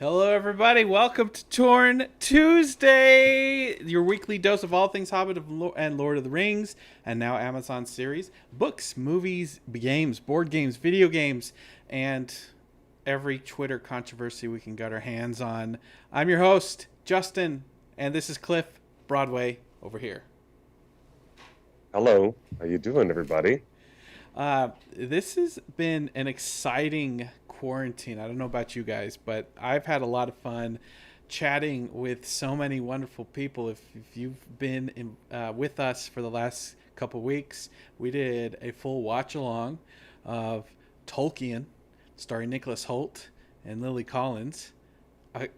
Hello, everybody. Welcome to Torn Tuesday, your weekly dose of all things Hobbit and Lord of the Rings, and now Amazon series, books, movies, games, board games, video games, and every Twitter controversy we can get our hands on. I'm your host, Justin, and this is Cliff Broadway over here. Hello, how you doing, everybody? This has been an exciting quarantine. I don't know about you guys, but I've had a lot of fun chatting with so many wonderful people. If you've been with us for the last couple weeks, we did a full watch along of Tolkien, starring Nicholas Holt and Lily Collins.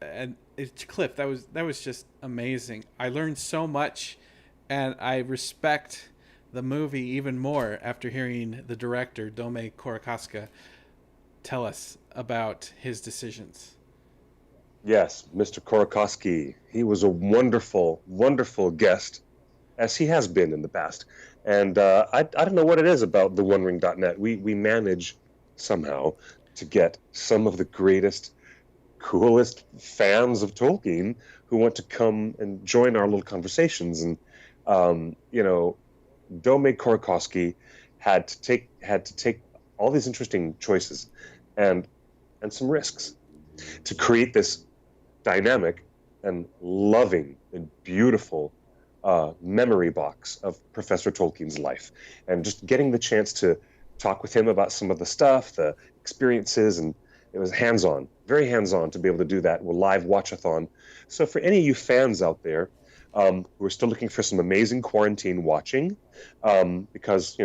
And it's Cliff. That was just amazing. I learned so much, and I respect the movie even more after hearing the director Dome Korakaska tell us about his decisions. Yes, Mr. Korakowski. He was a wonderful, wonderful guest, as he has been in the past. And I don't know what it is about the OneRing.net. We manage somehow to get some of the greatest, coolest fans of Tolkien who want to come and join our little conversations. And um, you know, Dome Korakowski had to take all these interesting choices and some risks to create this dynamic and loving and beautiful memory box of Professor Tolkien's life, and just getting the chance to talk with him about some of the stuff, the experiences, and it was hands-on, very hands-on to be able to do that. We'll live watch-a-thon. So for any of you fans out there who are still looking for some amazing quarantine watching, because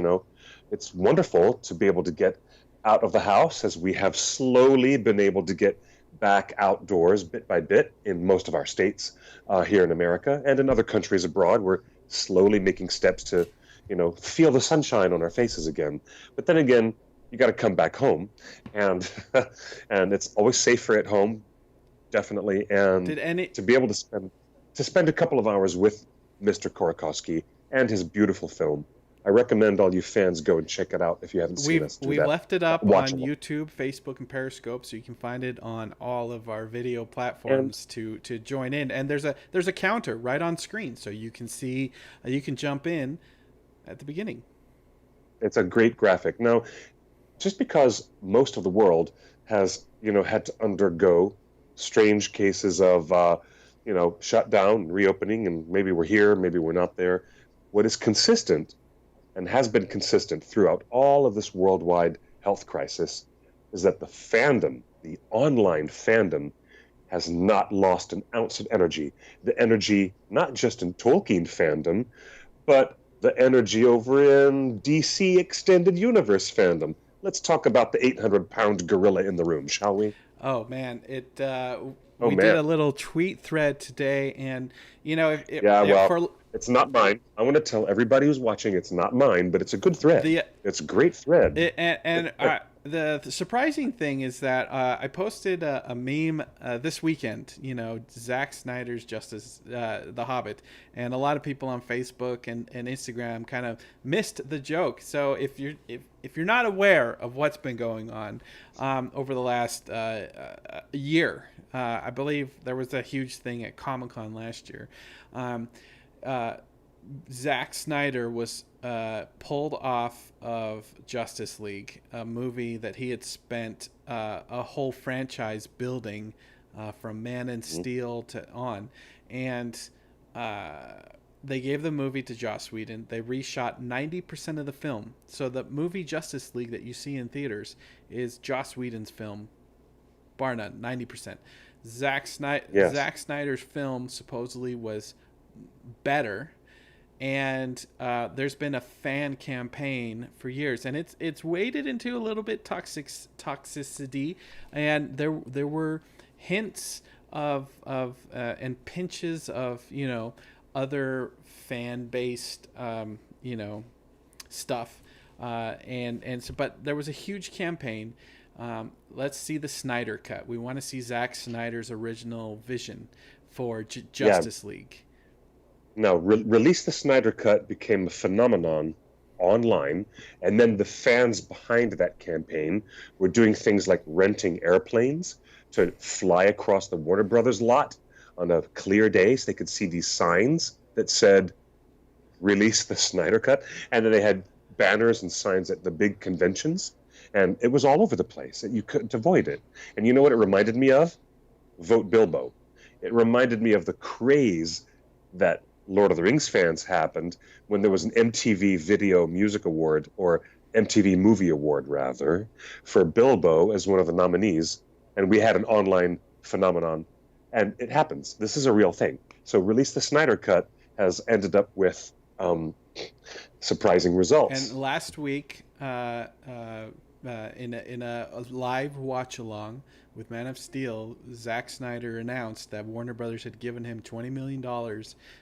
it's wonderful to be able to get out of the house as we have slowly been able to get back outdoors bit by bit in most of our states here in America and in other countries abroad. We're slowly making steps to, feel the sunshine on our faces again. But then again, you got to come back home, and and it's always safer at home, definitely. And Did any to be able to spend a couple of hours with Mr. Korakowski and his beautiful film, I recommend all you fans go and check it out if you haven't seen we've us do we've that. left it up Watch on along. YouTube, Facebook, and Periscope, so you can find it on all of our video And platforms to join in. And there's a counter right on screen, so you can see you can jump in at the beginning. it's a great graphic. Now, just because most of the world has, had to undergo strange cases of, shut down, reopening, and maybe we're here, maybe we're not there, what is consistent and has been consistent throughout all of this worldwide health crisis is that the fandom, the online fandom, has not lost an ounce of energy. The energy, not just in Tolkien fandom, but the energy over in DC Extended Universe fandom. Let's talk about the 800-pound gorilla in the room, shall we? Oh man, it Oh, we did man. a little tweet thread today, and Yeah, if well, for it's not mine. I want to tell everybody who's watching it's not mine, but it's a good thread. the It's a great thread. the surprising thing is that I posted a meme this weekend. Zack Snyder's Justice, The Hobbit, and a lot of people on Facebook and Instagram kind of missed the joke. So if you're not aware of what's been going on over the last year, I believe there was a huge thing at Comic Con last year. Um, uh, Zack Snyder was pulled off of Justice League, a movie that he had spent a whole franchise building from Man and Mhm. Steel to on, and uh, they gave the movie to Joss Whedon. They reshot 90% of the film, so the movie Justice League that you see in theaters is Joss Whedon's film, bar none, 90%. Yes. Zack Snyder's film supposedly was better, and there's been a fan campaign for years, and it's waded into a little bit toxicity, and there were hints of and pinches of other fan based stuff, and so, but there was a huge campaign. Let's see the Snyder cut. We want to see Zack Snyder's original vision for Yeah. Justice League. No, Release the Snyder Cut became a phenomenon online, and then the fans behind that campaign were doing things like renting airplanes to fly across the Warner Brothers lot on a clear day so they could see these signs that said release the Snyder Cut. And then they had banners and signs at the big conventions. And it was all over the place. And you couldn't avoid it. And you know what it reminded me of? Vote Bilbo. It reminded me of the craze that Lord of the Rings fans happened when there was an MTV Video Music Award, or MTV Movie Award, rather, for Bilbo as one of the nominees. And we had an online phenomenon. And it happens. This is a real thing. So Release the Snyder Cut has ended up with surprising results. And last week, in a live watch along with Man of Steel, Zack Snyder announced that Warner Brothers had given him $20 million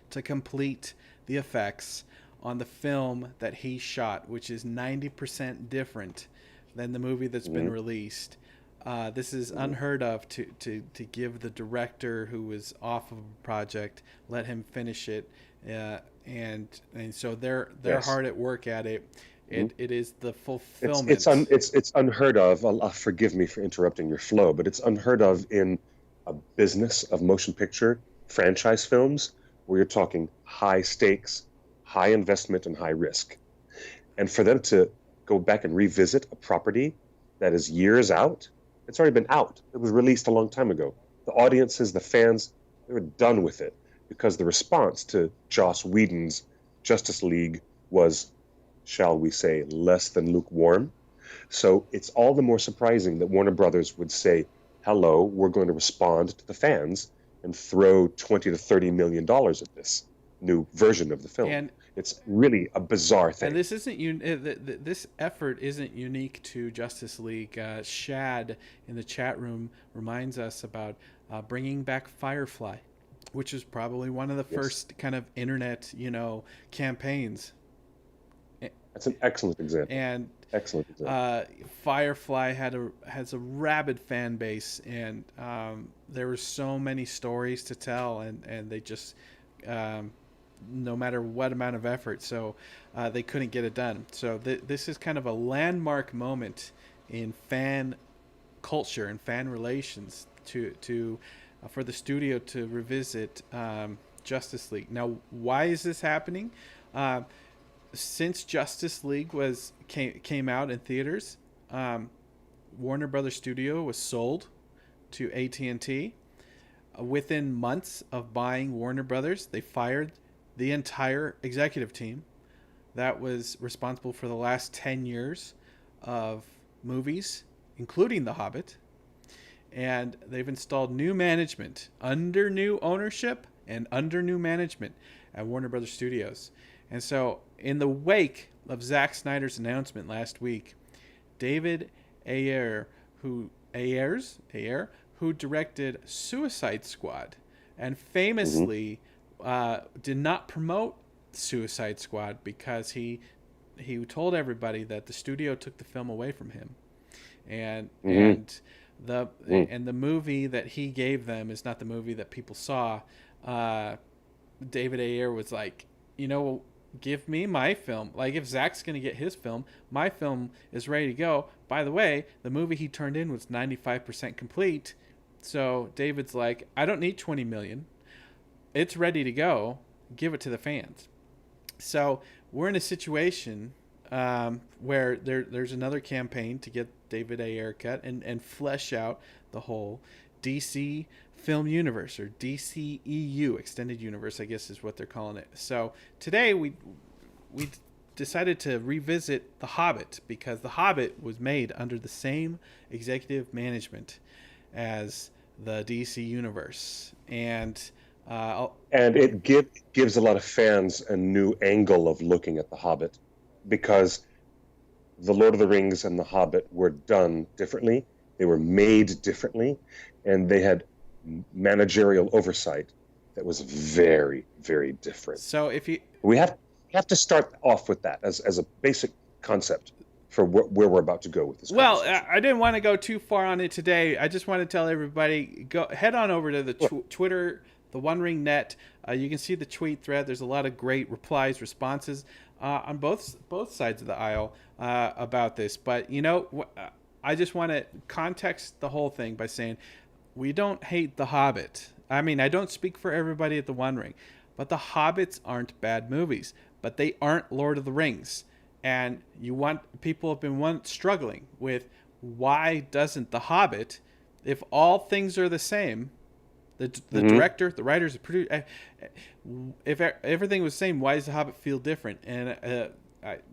to complete the effects on the film that he shot, which is 90% different than the movie that's been released. This is unheard of to give the director who was off of a project, let him finish it, and so they're hard at work at it. It is the fulfillment. It's unheard of. Forgive me for interrupting your flow, but it's unheard of in a business of motion picture franchise films where you're talking high stakes, high investment, and high risk. And for them to go back and revisit a property that is years out, it's already been out. It was released a long time ago. The audiences, the fans, they were done with it because the response to Joss Whedon's Justice League was, shall we say, less than lukewarm. So it's all the more surprising that Warner Brothers would say, hello, we're going to respond to the fans and throw $20 to $30 million at this new version of the film. And it's really a bizarre thing. And this isn't this effort isn't unique to Justice League. Shad in the chat room reminds us about bringing back Firefly, which is probably one of the first kind of internet, campaigns. That's an excellent example. And excellent example. Firefly has a rabid fan base, and there were so many stories to tell, and they just no matter what amount of effort, so they couldn't get it done. So this is kind of a landmark moment in fan culture and fan relations to for the studio to revisit Justice League. Now, why is this happening? Since Justice League came out in theaters, Warner Brothers Studio was sold to AT&T. Within months of buying Warner Brothers, they fired the entire executive team that was responsible for the last 10 years of movies, including The Hobbit. And they've installed new management under new ownership and under new management at Warner Brothers Studios. And so in the wake of Zack Snyder's announcement last week, David Ayer, who directed Suicide Squad and famously did not promote Suicide Squad because he told everybody that the studio took the film away from him, and the movie that he gave them is not the movie that people saw. David Ayer was like, give me my film. Like, if Zach's going to get his film, my film is ready to go. By the way, the movie he turned in was 95% complete. So David's like, I don't need 20 million. It's ready to go. Give it to the fans. So we're in a situation where there's another campaign to get David Ayer cut and flesh out the whole DC film universe, or DCEU, extended universe, I guess is what they're calling it. So today we decided to revisit The Hobbit, because The Hobbit was made under the same executive management as the DC universe, and it gives a lot of fans a new angle of looking at The Hobbit, because The Lord of the Rings and The Hobbit were done differently. They were made differently, and they had managerial oversight that was very, very different. So we have to start off with that as a basic concept for where we're about to go with this. Well, I didn't want to go too far on it today. I just want to tell everybody, head on over to the Twitter, the One Ring Net. You can see the tweet thread. There's a lot of great replies, responses. on both sides of the aisle about this. But I just want to context the whole thing by saying we don't hate The Hobbit. I mean, I don't speak for everybody at the One Ring, but The Hobbits aren't bad movies, but they aren't Lord of the Rings. And people have been struggling with why doesn't The Hobbit, if all things are the same, the director, the writers, the producer, if everything was the same, why does The Hobbit feel different? And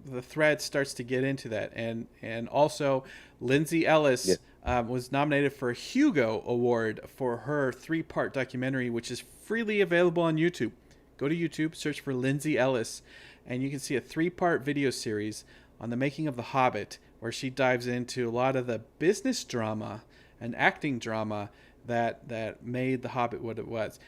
the thread starts to get into that, and also Lindsay Ellis was nominated for a Hugo Award for her 3-part documentary, which is freely available on YouTube. Go to YouTube, search for Lindsay Ellis, and you can see a 3-part video series on the making of The Hobbit, where she dives into a lot of the business drama and acting drama that made The Hobbit what it was.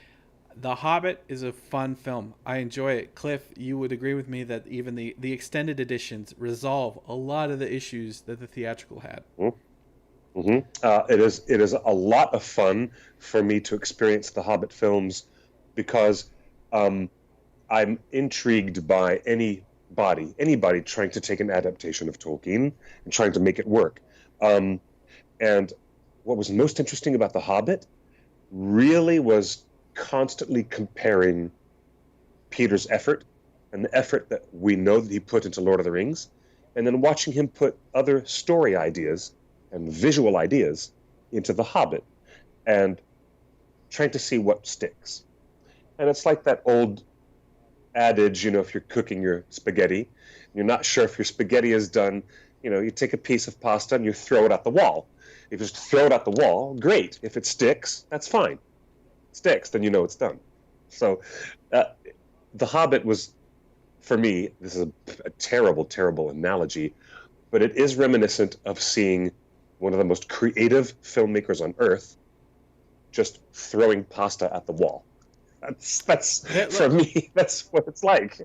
The Hobbit is a fun film. I enjoy it. Cliff, you would agree with me that even the extended editions resolve a lot of the issues that the theatrical had. Mm-hmm. It is a lot of fun for me to experience the Hobbit films because I'm intrigued by anybody trying to take an adaptation of Tolkien and trying to make it work. And what was most interesting about The Hobbit really was constantly comparing Peter's effort and the effort that we know that he put into Lord of the Rings, and then watching him put other story ideas and visual ideas into The Hobbit and trying to see what sticks. And it's like that old adage, if you're cooking your spaghetti, you're not sure if your spaghetti is done, you take a piece of pasta and you throw it at the wall. If you just throw it at the wall, great. If it sticks, that's fine. It sticks, then it's done. So The Hobbit was, for me, this is a terrible, terrible analogy, but it is reminiscent of seeing one of the most creative filmmakers on earth just throwing pasta at the wall. That's for me, that's what it's like.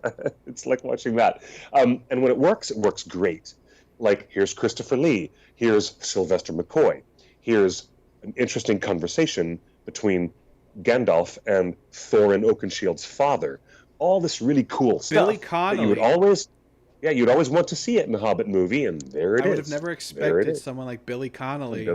It's like watching that. And when it works great. Like, here's Christopher Lee, here's Sylvester McCoy, here's an interesting conversation between Gandalf and Thorin Oakenshield's father. All this really cool stuff. Billy Connolly. You'd always want to see it in a Hobbit movie, and there it is. I would have never expected someone like Billy Connolly.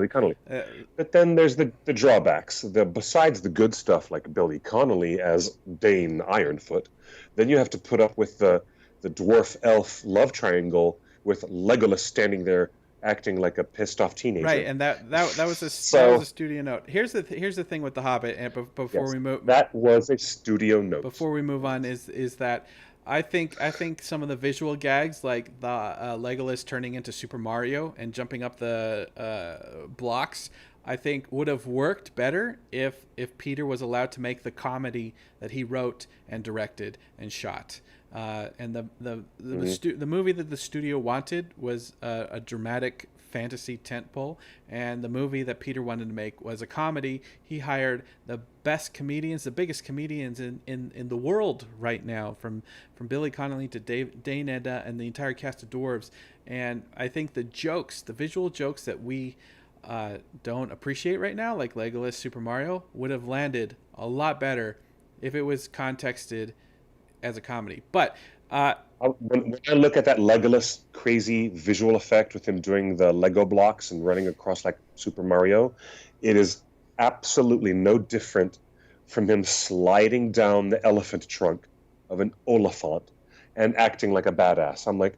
But then there's the drawbacks. Besides the good stuff like Billy Connolly as Dane Ironfoot, then you have to put up with the dwarf elf love triangle with Legolas standing there acting like a pissed off teenager. Right, and that was a studio note. Here's the thing with The Hobbit, and before we move, that was a studio note. Before we move on, is that I think some of the visual gags, like the Legolas turning into Super Mario and jumping up the blocks, I think would have worked better if Peter was allowed to make the comedy that he wrote and directed and shot. And the movie that the studio wanted was a dramatic fantasy tentpole, and the movie that Peter wanted to make was a comedy. He hired the best comedians, the biggest comedians in the world right now, from Billy Connolly to Dane Edda and the entire cast of dwarves. And I think the visual jokes that we don't appreciate right now, like Legolas, Super Mario, would have landed a lot better if it was contexted as a comedy. But when I look at that Legolas crazy visual effect with him doing the Lego blocks and running across like Super Mario, it is absolutely no different from him sliding down the elephant trunk of an Oliphant and acting like a badass. I'm like,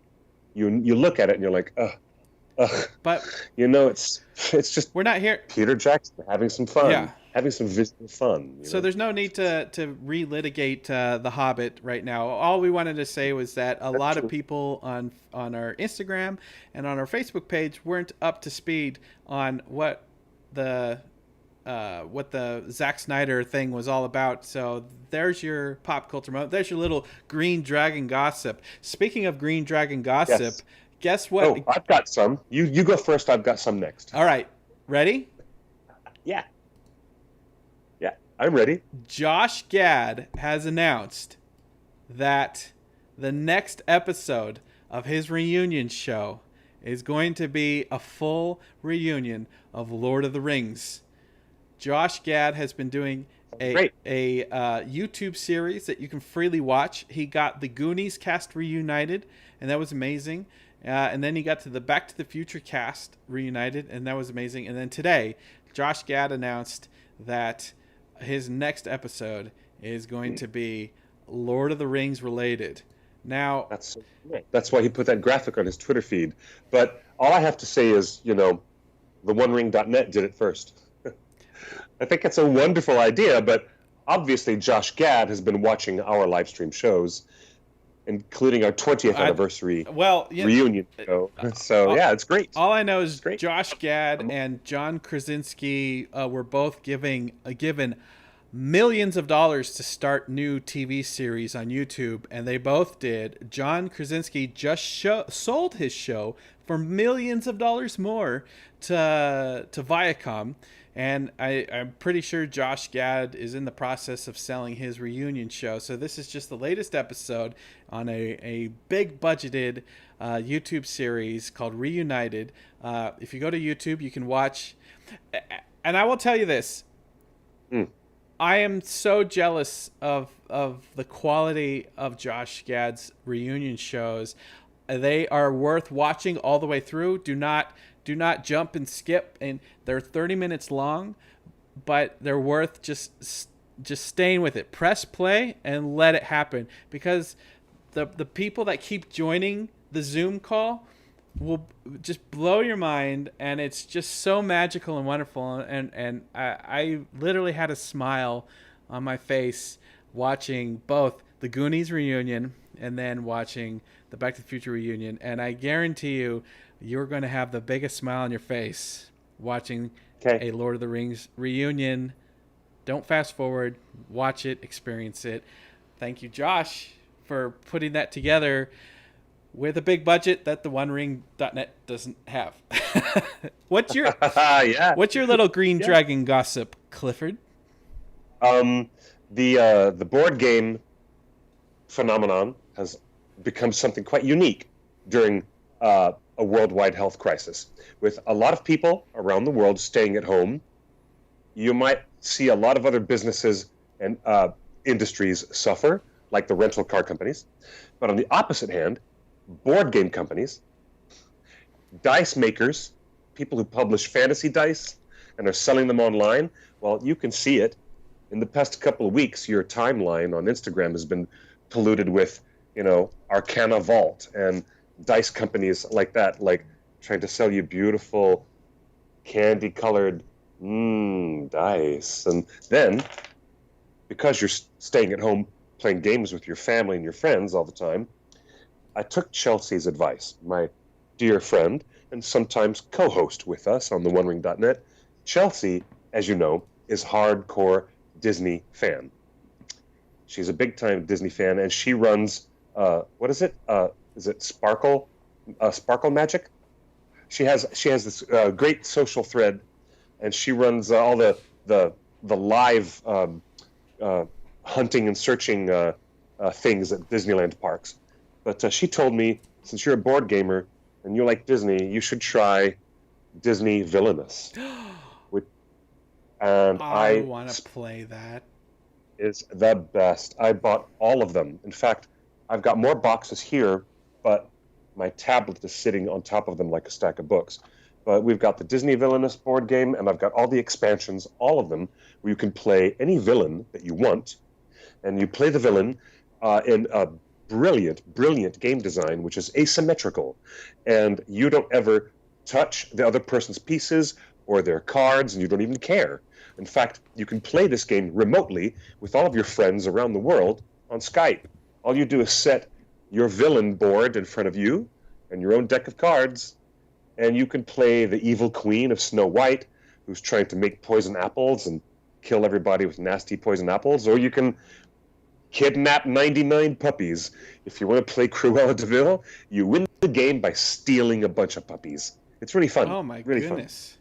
you look at it and you're like, ugh. But it's just we're not here. Peter Jackson having some fun. Yeah. Having some visual fun. So there's no need to relitigate The Hobbit right now. All we wanted to say was that a lot of people on our Instagram and on our Facebook page weren't up to speed on what the Zack Snyder thing was all about. So there's your pop culture moment. There's your little Green Dragon gossip. Speaking of Green Dragon gossip, yes. Guess what? Oh, I've got some. You go first. I've got some next. All right. Ready? Yeah, I'm ready. Josh Gad has announced that the next episode of his reunion show is going to be a full reunion of Lord of the Rings. Josh Gad has been doing Great. a YouTube series that you can freely watch. He got the Goonies cast reunited, and that was amazing. And then he got to the Back to the Future cast reunited, and that was amazing. And then today, Josh Gad announced that his next episode is going to be Lord of the Rings related. Now, That's why he put that graphic on his Twitter feed. But all I have to say is, the OneRing.net did it first. I think it's a wonderful idea, but obviously Josh Gad has been watching our live stream shows, including our 20th anniversary reunion show. So, it's great. All I know is Josh Gad and John Krasinski were both given millions of dollars to start new TV series on YouTube, and they both did. John Krasinski just sold his show for millions of dollars more to Viacom, and I'm pretty sure Josh Gad is in the process of selling his reunion show. So this is just the latest episode on a big budgeted YouTube series called Reunited. If you go to YouTube, you can watch, and I will tell you this. I am so jealous of the quality of Josh Gad's reunion shows. They are worth watching all the way through. Do not jump and skip. And they're 30 minutes long, but they're worth just staying with it. Press play and let it happen, because the people that keep joining the Zoom call will just blow your mind, and it's just so magical and wonderful, and I literally had a smile on my face watching both the Goonies reunion and then watching the Back to the Future reunion, and I guarantee you're going to have the biggest smile on your face watching a Lord of the Rings reunion. Don't fast forward, watch it, experience it. Thank you, Josh, for putting that together with a big budget that the OneRing.net doesn't have. What's your little green dragon gossip, Clifford? The board game phenomenon has become something quite unique during a worldwide health crisis. With a lot of people around the world staying at home, you might see a lot of other businesses and industries suffer, like the rental car companies. But on the opposite hand, board game companies, dice makers, people who publish fantasy dice and are selling them online, well, you can see it. In the past couple of weeks, your timeline on Instagram has been polluted with, Arcana Vault and dice companies like that, like trying to sell you beautiful candy-colored dice. And then, because you're staying at home playing games with your family and your friends all the time, I took Chelsea's advice, my dear friend and sometimes co-host with us on the OneRing.net. Chelsea, as you know, is hardcore Disney fan. She's a big-time Disney fan, and she runs, what is it? Is it Sparkle Magic? She has this great social thread, and she runs all the live hunting and searching things at Disneyland parks. But she told me, since you're a board gamer and you like Disney, you should try Disney Villainous. And I want to play that. It's the best. I bought all of them. In fact, I've got more boxes here, but my tablet is sitting on top of them like a stack of books. But we've got the Disney Villainous board game, and I've got all the expansions, all of them, where you can play any villain that you want, and you play the villain in a brilliant game design, which is asymmetrical, and you don't ever touch the other person's pieces or their cards, and you don't even care. In fact, you can play this game remotely with all of your friends around the world on Skype. All you do is set your villain board in front of you and your own deck of cards, and you can play the evil queen of Snow White, who's trying to make poison apples and kill everybody with nasty poison apples, or you can kidnap 99 puppies. If you want to play Cruella de Vil, you win the game by stealing a bunch of puppies. It's really fun. Oh my really goodness. Fun.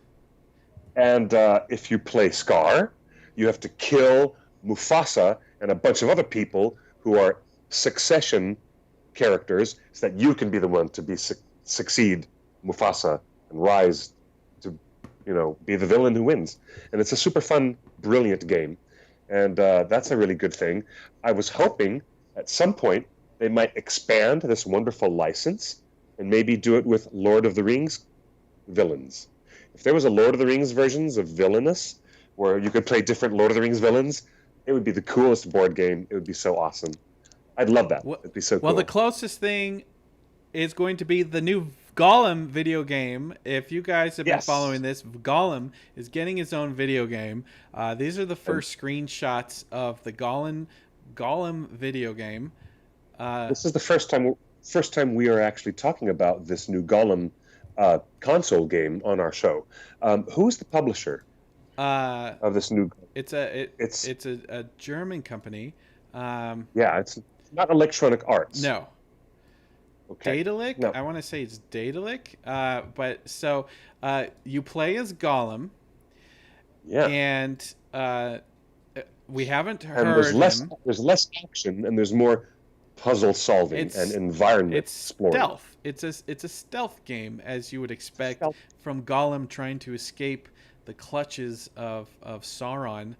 And if you play Scar, you have to kill Mufasa and a bunch of other people who are Succession characters, so that you can be the one to succeed Mufasa and rise to, be the villain who wins. And it's a super fun, brilliant game. and that's a really good thing. I was hoping at some point they might expand this wonderful license and maybe do it with Lord of the Rings villains. If there was a Lord of the Rings versions of Villainous, where you could play different Lord of the Rings villains, it would be the coolest board game. It would be so awesome. I'd love that. Well, It'd be so well, the cool. closest thing is going to be the new Gollum video game. If you guys have been following Yes. this, Gollum is getting his own video game. These are the And first screenshots of the Gollum video game. Uh, this is the first time we are actually talking about this new Gollum console game on our show. Who's the publisher uh, of this new? It's it's a German company. Um, yeah, it's not Electronic Arts. no, Okay. Daedalic. No. I want to say it's Daedalic. But so you play as Gollum, Yeah. and we haven't And heard him. there's less action and there's more puzzle solving and It's environment it's exploring. stealth. It's a stealth game, as you would expect Stealth. from Gollum trying to escape the clutches of Sauron.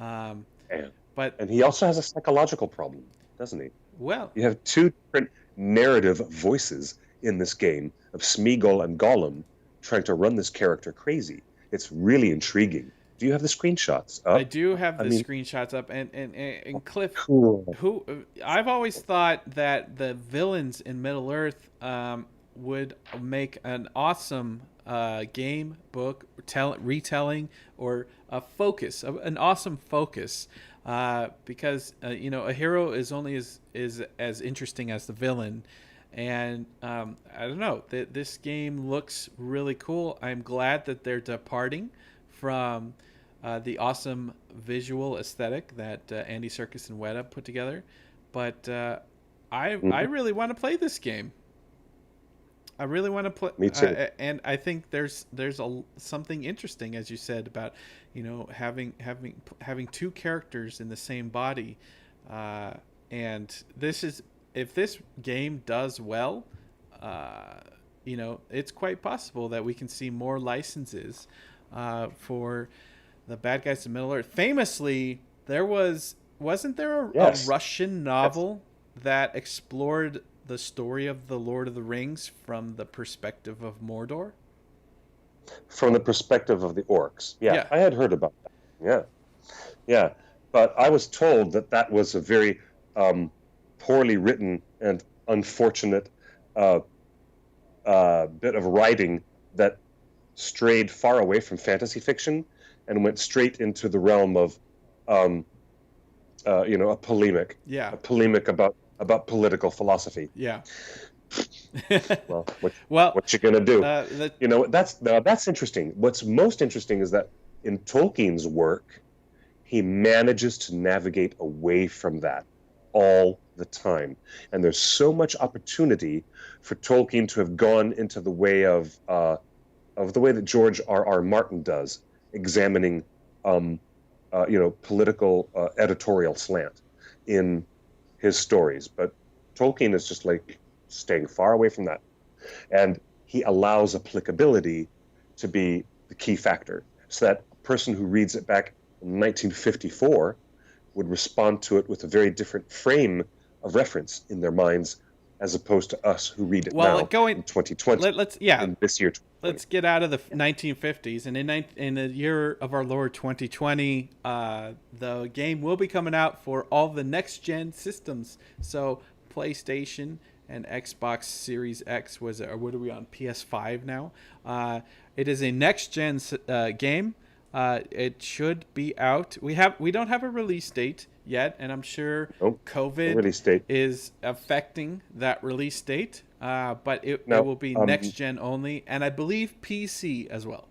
Um, And, but and he also has a psychological problem, doesn't he? well, You have two different narrative voices in this game of Smeagol and Gollum trying to run this character crazy. It's really intriguing. Do you have the screenshots I up? do have I the mean, screenshots up, and Cliff, cool. who I've always thought that the villains in Middle Earth would make an awesome game book retelling or an awesome focus, because a hero is only as interesting as the villain. And I don't know, this game looks really cool. I'm glad that they're departing from the awesome visual aesthetic that Andy Serkis and Weta put together. But I Mhm. really want to play this game. I really want to play, Me too. and I think there's something interesting, as you said, about having two characters in the same body, uh, and this is if this game does well, uh, it's quite possible that we can see more licenses for the bad guys in Middle Earth. Famously, wasn't there a Yes. Russian Yes. novel that explored the story of the Lord of the Rings from the perspective of Mordor? From the perspective of the orcs. Yeah, Yeah, I had heard about that. Yeah. Yeah. But I was told that that was a very um, poorly written and unfortunate uh, bit of writing that strayed far away from fantasy fiction and went straight into the realm of, um, a yeah, polemic about political philosophy. yeah. Well, Well, what you gonna do? the That's interesting. What's most interesting is that in Tolkien's work, he manages to navigate away from that all the time, and there's so much opportunity for Tolkien to have gone into the way of the way that George R. Martin does, examining political editorial slant in his stories. But Tolkien is just like staying far away from that, and he allows applicability to be the key factor, so that a person who reads it back in 1954 would respond to it with a very different frame of reference in their minds, as opposed to us who read it well now going in 2020, let's yeah, in this year 2020. let's get out of the 1950s, and in the year of our Lord 2020, the game will be coming out for all the next gen systems. So PlayStation and Xbox Series X or what are we on, PS5 now? It is a next gen game. It should be out. We don't have a release date yet, and I'm sure Nope, no COVID release date. is affecting that release date. But it Now, will be next gen only, and I believe PC as well.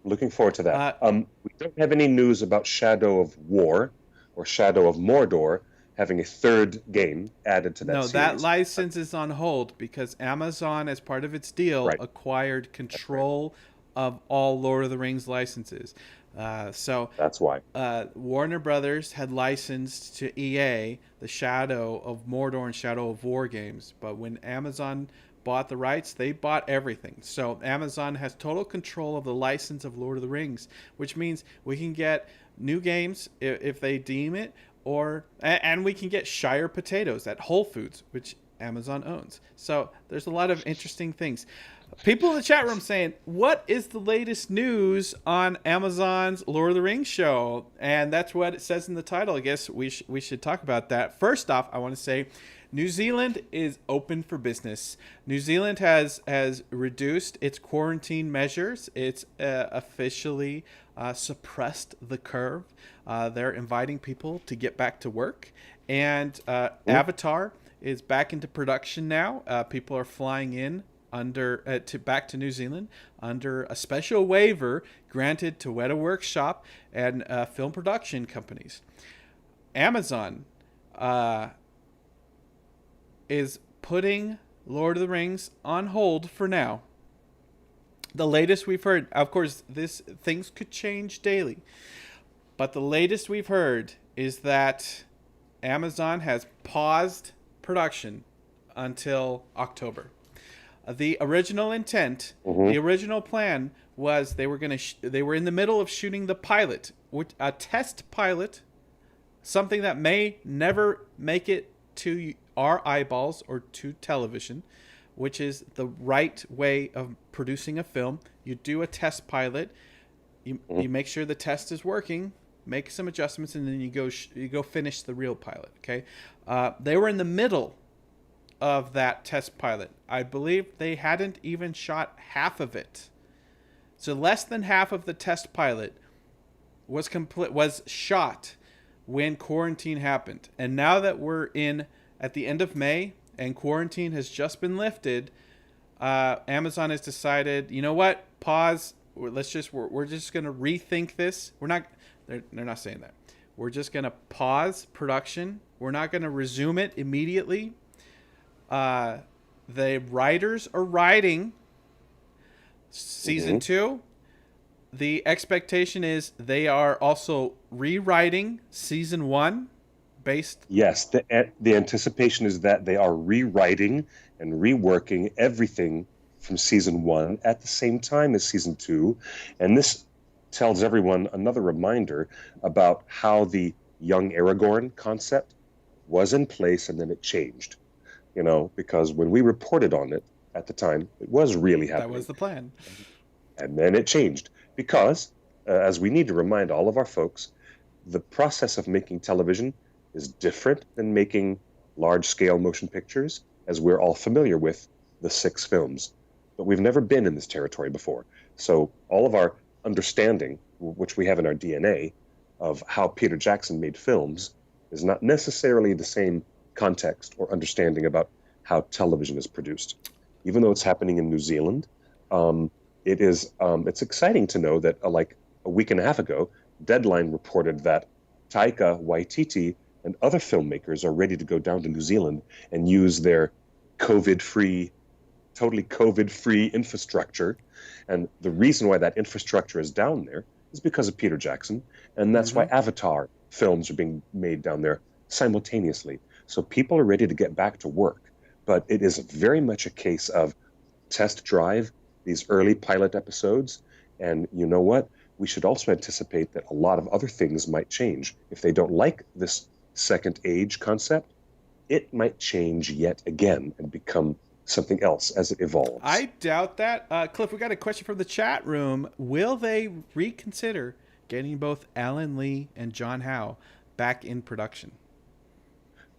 looking forward to that. Uh, We don't have any news about Shadow of War or Shadow of Mordor having a third game added to that no, that series. license is on hold because Amazon, as part of its deal, Right. acquired control of all Lord of the Rings licenses. So That's why. Warner Brothers had licensed to EA the Shadow of Mordor and Shadow of War games, but when Amazon bought the rights, they bought everything. So Amazon has total control of the license of Lord of the Rings, which means we can get new games if they deem it, and we can get Shire potatoes at Whole Foods, which Amazon owns. So there's a lot of interesting things. People in the chat room saying, "What is the latest news on Amazon's Lord of the Rings show?" And that's what it says in the title. I guess we should talk about that. First off, I want to say New Zealand is open for business. New Zealand has reduced its quarantine measures. It's officially suppressed the curve. They're inviting people to get back to work, and Avatar is back into production now. People are flying in back to New Zealand under a special waiver granted to Weta Workshop and film production companies. Amazon is putting Lord of the Rings on hold for now. The latest we've heard, of course, things could change daily, but the latest we've heard is that Amazon has paused production until October. The original intent, the original plan was they were they were in the middle of shooting the pilot, a test pilot, something that may never make it to our eyeballs or to television, which is the right way of producing a film. You do a test pilot, you make sure the test is working, make some adjustments, and then you go finish the real pilot. Okay, they were in the middle of that test pilot. I believe they hadn't even shot half of it. So less than half of the test pilot was shot when quarantine happened. And now that we're at the end of May and quarantine has just been lifted, Amazon has decided, you know what? Pause. We're just going to rethink this. They're not saying that. We're just going to pause production. We're not going to resume it immediately. The writers are writing season 2. The expectation is they are also rewriting season 1 based. Yes, the anticipation is that they are rewriting and reworking everything from season 1 at the same time as season 2. And this tells everyone another reminder about how the young Aragorn concept was in place and then it changed. Because when we reported on it at the time, it was really happening. That was the plan. And then it changed because, as we need to remind all of our folks, the process of making television is different than making large-scale motion pictures, as we're all familiar with the 6 films. But we've never been in this territory before. So all of our understanding, which we have in our DNA, of how Peter Jackson made films is not necessarily the same context or understanding about how television is produced. Even though it's happening in New Zealand, it's exciting to know that like a week and a half ago, Deadline reported that Taika Waititi and other filmmakers are ready to go down to New Zealand and use their totally COVID-free infrastructure. And the reason why that infrastructure is down there is because of Peter Jackson, and that's why Avatar films are being made down there simultaneously. So people are ready to get back to work, but it is very much a case of test drive these early pilot episodes. And you know what? We should also anticipate that a lot of other things might change. If they don't like this second age concept, it might change yet again and become something else as it evolves. I doubt that. Cliff, we got a question from the chat room. Will they reconsider getting both Alan Lee and John Howe back in production?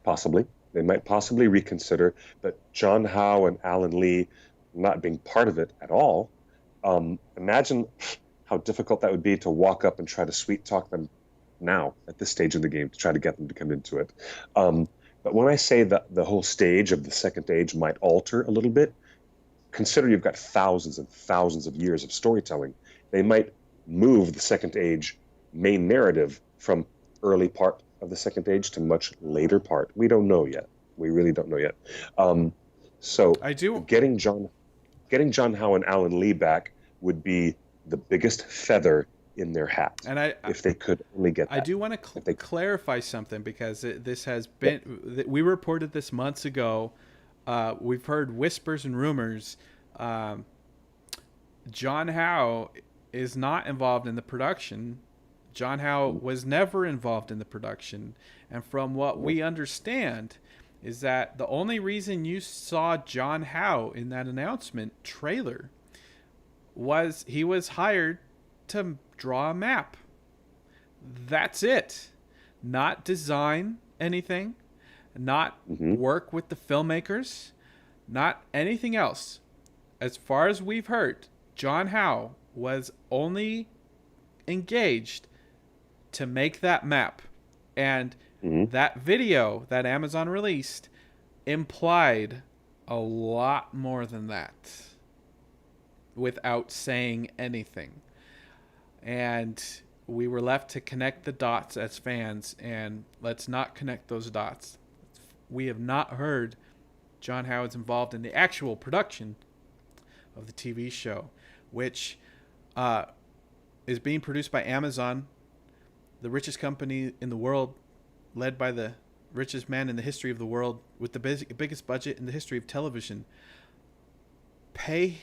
Possibly. They might possibly reconsider, but John Howe and Alan Lee not being part of it at all, imagine how difficult that would be to walk up and try to sweet talk them now at this stage of the game to try to get them to come into it. But when I say that the whole stage of the second age might alter a little bit, consider you've got thousands and thousands of years of storytelling. They might move the second age main narrative from early part of the second age to much later part. We don't know yet. We really don't know yet. So getting John Howe and Alan Lee back would be the biggest feather in their hat. And if they could only get that. I do want to clarify something because this has been, we reported this months ago. We've heard whispers and rumors. John Howe is not involved in the production. John Howe was never involved in the production. And from what we understand, is that the only reason you saw John Howe in that announcement trailer was he was hired to draw a map. That's it. Not design anything, not work with the filmmakers, not anything else. As far as we've heard, John Howe was only engaged to make that map. And that video that Amazon released implied a lot more than that without saying anything. And we were left to connect the dots as fans, and let's not connect those dots. We have not heard John Howe is involved in the actual production of the TV show, which is being produced by Amazon, the richest company in the world, led by the richest man in the history of the world, with the biggest budget in the history of television. Pay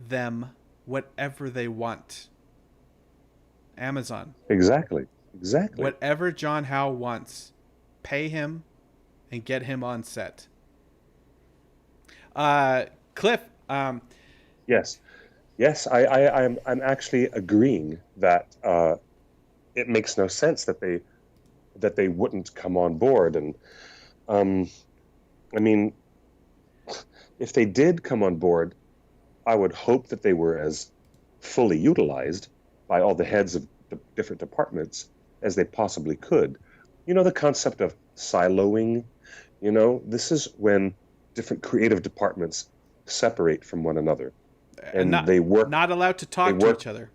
them whatever they want. Amazon. Exactly. Whatever John Howe wants, pay him and get him on set. Cliff. Yes. I'm actually agreeing that it makes no sense that they wouldn't come on board. And I mean, if they did come on board, I would hope that they were as fully utilized by all the heads of the different departments as they possibly could. You know, the concept of siloing, this is when different creative departments separate from one another. And they work, not allowed to talk to each other.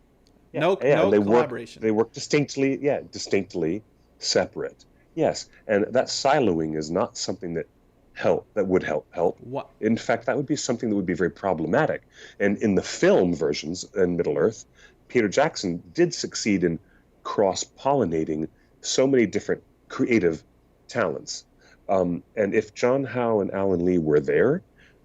No collaboration. They work distinctly separate. Yes, and that siloing is not something that would help. What? In fact, that would be something that would be very problematic. And in the film versions in Middle-earth, Peter Jackson did succeed in cross-pollinating so many different creative talents. And if John Howe and Alan Lee were there,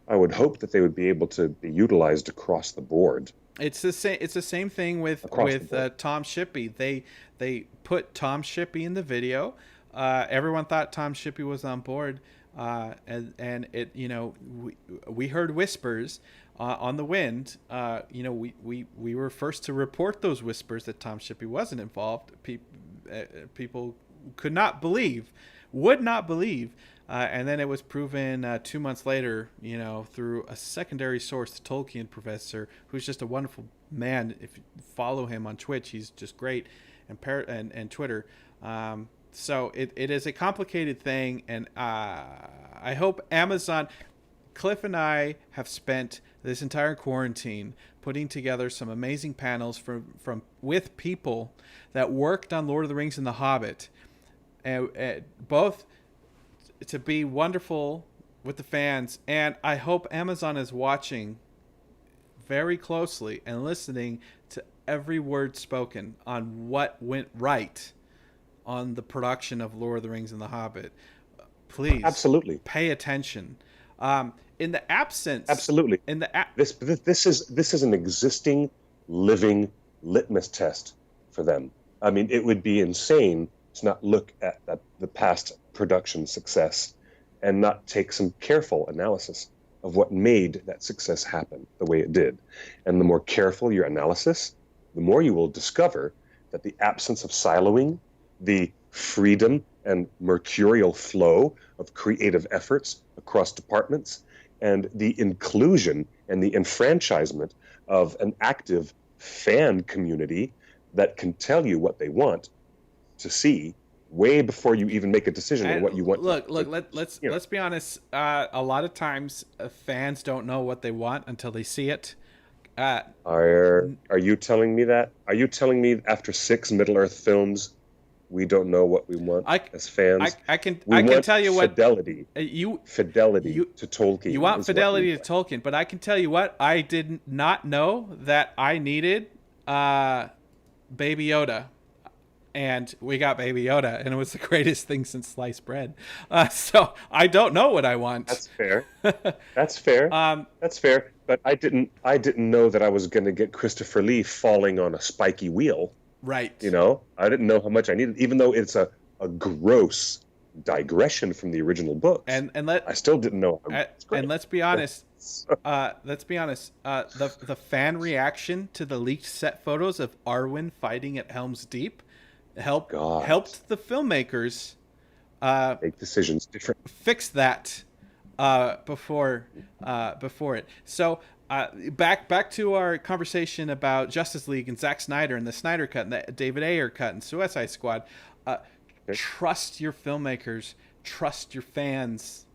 I would hope that they would be able to be utilized across the board. It's the same thing with Tom Shippey. They put Tom Shippey in the video. Everyone thought Tom Shippey was on board, and it we heard whispers on the wind. We were first to report those whispers that Tom Shippey wasn't involved. People would not believe. And then it was proven 2 months later, through a secondary source, the Tolkien professor, who's just a wonderful man. If you follow him on Twitch, he's just great, and Twitter. So it is a complicated thing, and I hope Amazon. Cliff and I have spent this entire quarantine putting together some amazing panels with people that worked on Lord of the Rings and The Hobbit, and both to be wonderful with the fans. And I hope Amazon is watching very closely and listening to every word spoken on what went right on the production of Lord of the Rings and The Hobbit. Please, absolutely pay attention. In the absence, absolutely. This is an existing, living litmus test for them. I mean, it would be insane to not look at the past production success and not take some careful analysis of what made that success happen the way it did. And the more careful your analysis, the more you will discover that the absence of siloing, the freedom and mercurial flow of creative efforts across departments, and the inclusion and the enfranchisement of an active fan community that can tell you what they want to see way before you even make a decision on what you want. Let's be honest. A lot of times, fans don't know what they want until they see it. Are you telling me that? Are you telling me after 6 Middle-earth films, we don't know what we want as fans? I can tell you what fidelity to Tolkien. You want fidelity to Tolkien, but I can tell you what I did not know that I needed. Baby Yoda. And we got Baby Yoda, and it was the greatest thing since sliced bread. So I don't know what I want. That's fair. That's fair. That's fair. But I didn't know that I was going to get Christopher Lee falling on a spiky wheel. Right. You know, I didn't know how much I needed, even though it's a gross digression from the original books. And I still didn't know. It's great. and let's be honest. Let's be honest. The fan reaction to the leaked set photos of Arwen fighting at Helm's Deep God, helped the filmmakers make decisions different. fix that before it. So back to our conversation about Justice League and Zack Snyder and the Snyder Cut and the David Ayer cut and Suicide Squad. Okay. Trust your filmmakers. Trust your fans.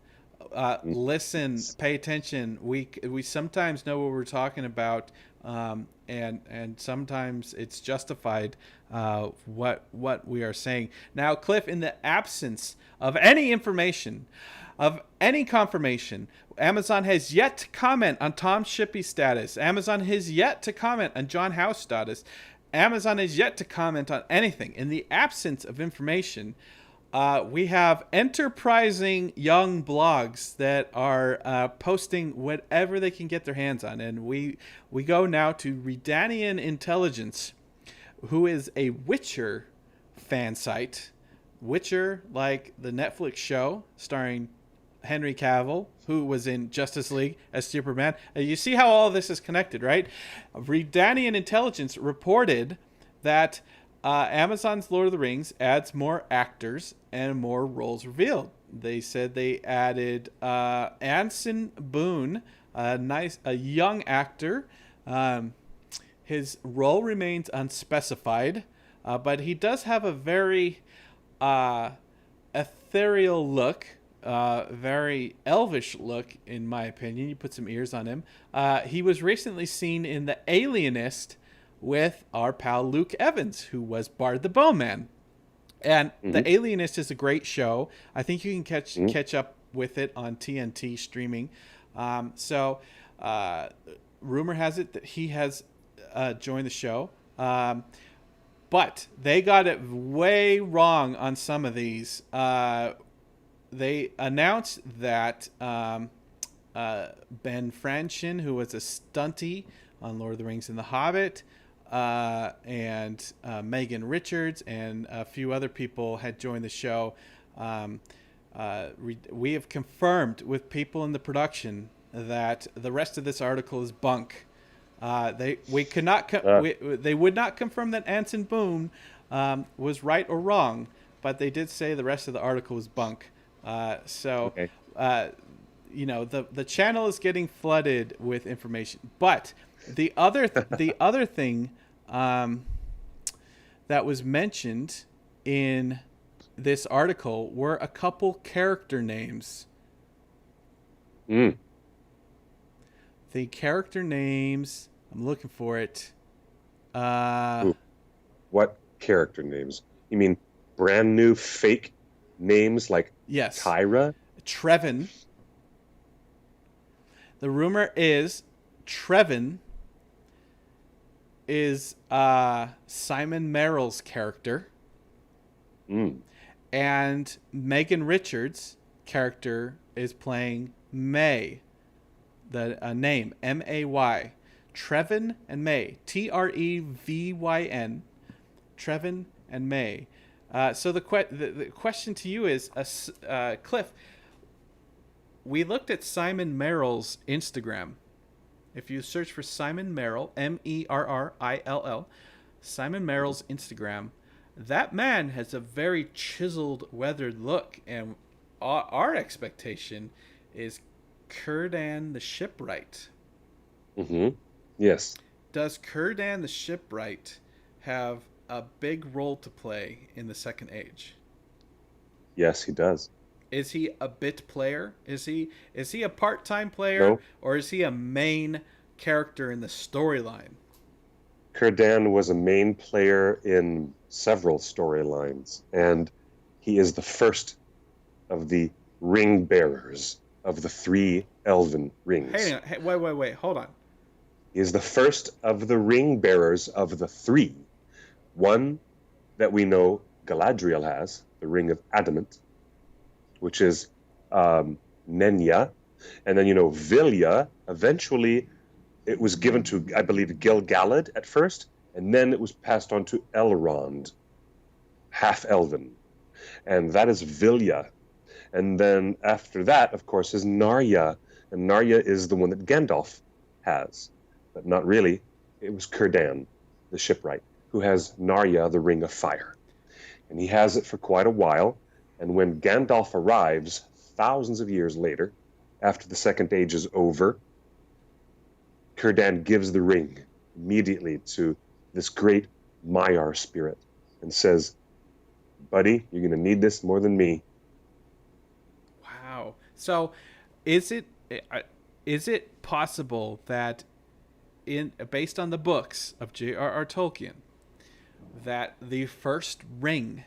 Listen, pay attention. We sometimes know what we're talking about, and sometimes it's justified what we are saying. Now, Cliff, in the absence of any information, of any confirmation, Amazon has yet to comment on Tom Shippey's status. Amazon has yet to comment on John Howe's status. Amazon has yet to comment on anything. In the absence of information, we have enterprising young blogs that are posting whatever they can get their hands on. And we go now to Redanian Intelligence, who is a Witcher fan site. Witcher, like the Netflix show starring Henry Cavill, who was in Justice League as Superman. You see how all of this is connected, right? Redanian Intelligence reported that Amazon's Lord of the Rings adds more actors and more roles revealed. They said they added Anson Boone, a young actor. His role remains unspecified, but he does have a very ethereal look. Very elvish look, in my opinion. You put some ears on him. He was recently seen in The Alienist with our pal Luke Evans, who was Bard the Bowman. And The Alienist is a great show. I think you can catch up with it on TNT streaming. So rumor has it that he has joined the show. But they got it way wrong on some of these. They announced that Ben Franshin, who was a stunty on Lord of the Rings and The Hobbit, and Megan Richards and a few other people had joined the show. We have confirmed with people in the production that the rest of this article is bunk. They would not confirm that Anson Boone was right or wrong, but they did say the rest of the article was bunk. Okay. The channel is getting flooded with information. But the other thing that was mentioned in this article were a couple character names. The character names, I'm looking for it. What character names? You mean brand new fake names like yes. Kyra? Trevin. The rumor is Trevin is Simon Merrill's character. And Megan Richards' character is playing May. The name, M-A-Y. Trevin and May. Trevyn. Trevin and May. So the question to you is, Cliff, we looked at Simon Merrill's Instagram. If you search for Simon Merrill, M-E-R-R-I-L-L, Simon Merrill's Instagram, that man has a very chiseled, weathered look, and our expectation is Círdan the Shipwright. Yes. Does Círdan the Shipwright have a big role to play in the Second Age? Yes, he does. Is he a bit player? Is he a part-time player? No. Or is he a main character in the storyline? Círdan was a main player in several storylines, and he is the first of the ring bearers of the 3 elven rings. Hey, wait, hold on. He is the first of the ring bearers of the 3. One that we know Galadriel has, the Ring of Adamant, which is Nenya. And then, Vilya, eventually it was given to, I believe, Gil-galad at first, and then it was passed on to Elrond, half elven, and that is Vilya. And then after that, of course, is Narya, and Narya is the one that Gandalf has, but not really. It was Círdan, the shipwright, who has Narya, the Ring of Fire, and he has it for quite a while. And when Gandalf arrives, thousands of years later, after the Second Age is over, Círdan gives the ring immediately to this great Maiar spirit and says, "Buddy, you're going to need this more than me." Wow. So, is it is it possible that in based on the books of J.R.R. Tolkien that the first ring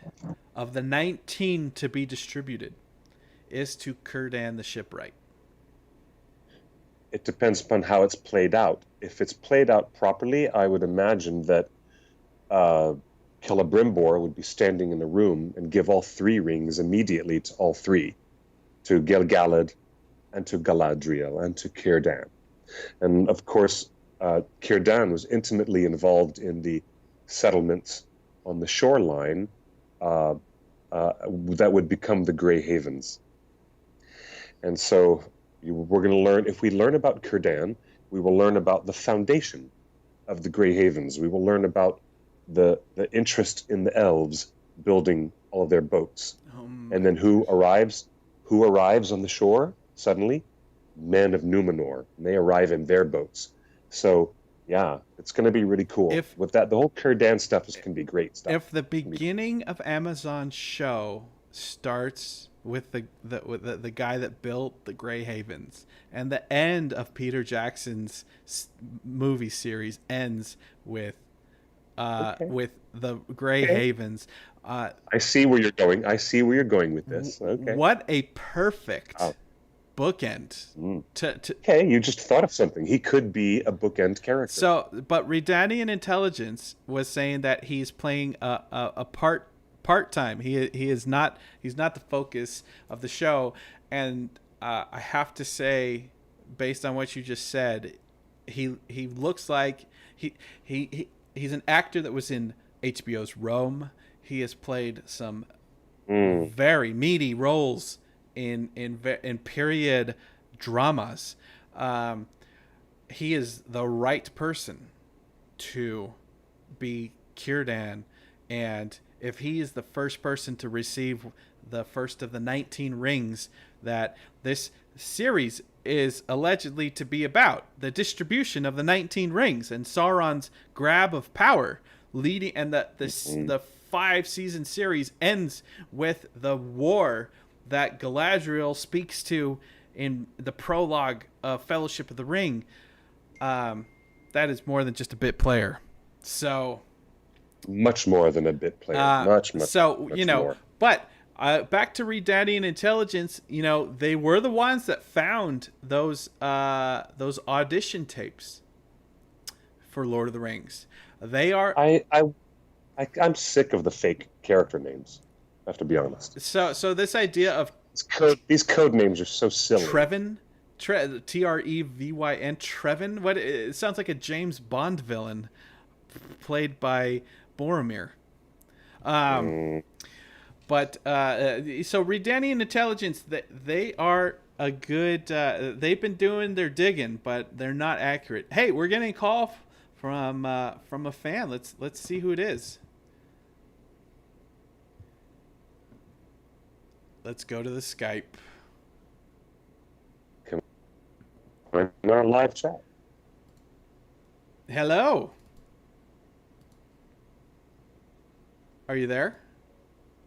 of the 19 to be distributed is to Círdan the shipwright? It depends upon how it's played out. If it's played out properly, I would imagine that Celebrimbor would be standing in the room and give all three rings immediately to all three, to Gil-galad, and to Galadriel, and to Círdan. And of course, Círdan was intimately involved in the settlements on the shoreline that would become the Grey Havens. And so we're going to learn, if we learn about Círdan, we will learn about the foundation of the Grey Havens. We will learn about the interest in the elves building all of their boats. And then who arrives on the shore suddenly? Men of Numenor. And they arrive in their boats. So yeah, it's going to be really cool. With that, the whole Círdan stuff is going to be great stuff. If the beginning of Amazon's show starts with the guy that built the Grey Havens, and the end of Peter Jackson's movie series ends with the Grey Havens. I see where you're going. I see where you're going with this. Okay. What a perfect bookend. Okay, you just thought of something. He could be a bookend character. So, but Redanian Intelligence was saying that he's playing a part-time. He's not the focus of the show, and I have to say, based on what you just said, he looks like he's an actor that was in HBO's Rome. He has played some very meaty roles in period dramas. He is the right person to be Círdan, and if he is the first person to receive the first of the 19 rings that this series is allegedly to be about, the distribution of the 19 rings and Sauron's grab of power, leading, and the 5-season series ends with the war that Galadriel speaks to in the prologue of Fellowship of the Ring. That is more than just a bit player. So much more than a bit player. Much more. But back to Redanian Intelligence, they were the ones that found those audition tapes for Lord of the Rings. They are. I'm sick of the fake character names. I have to be honest. So this idea of these code names are so silly. Trevin, Trevyn, Trevin. What? It sounds like a James Bond villain, played by Boromir. But so Redanian Intelligence, they are a good. They've been doing their digging, but they're not accurate. Hey, we're getting a call from a fan. Let's see who it is. Let's go to the Skype. Come on, in our live chat. Hello. Are you there?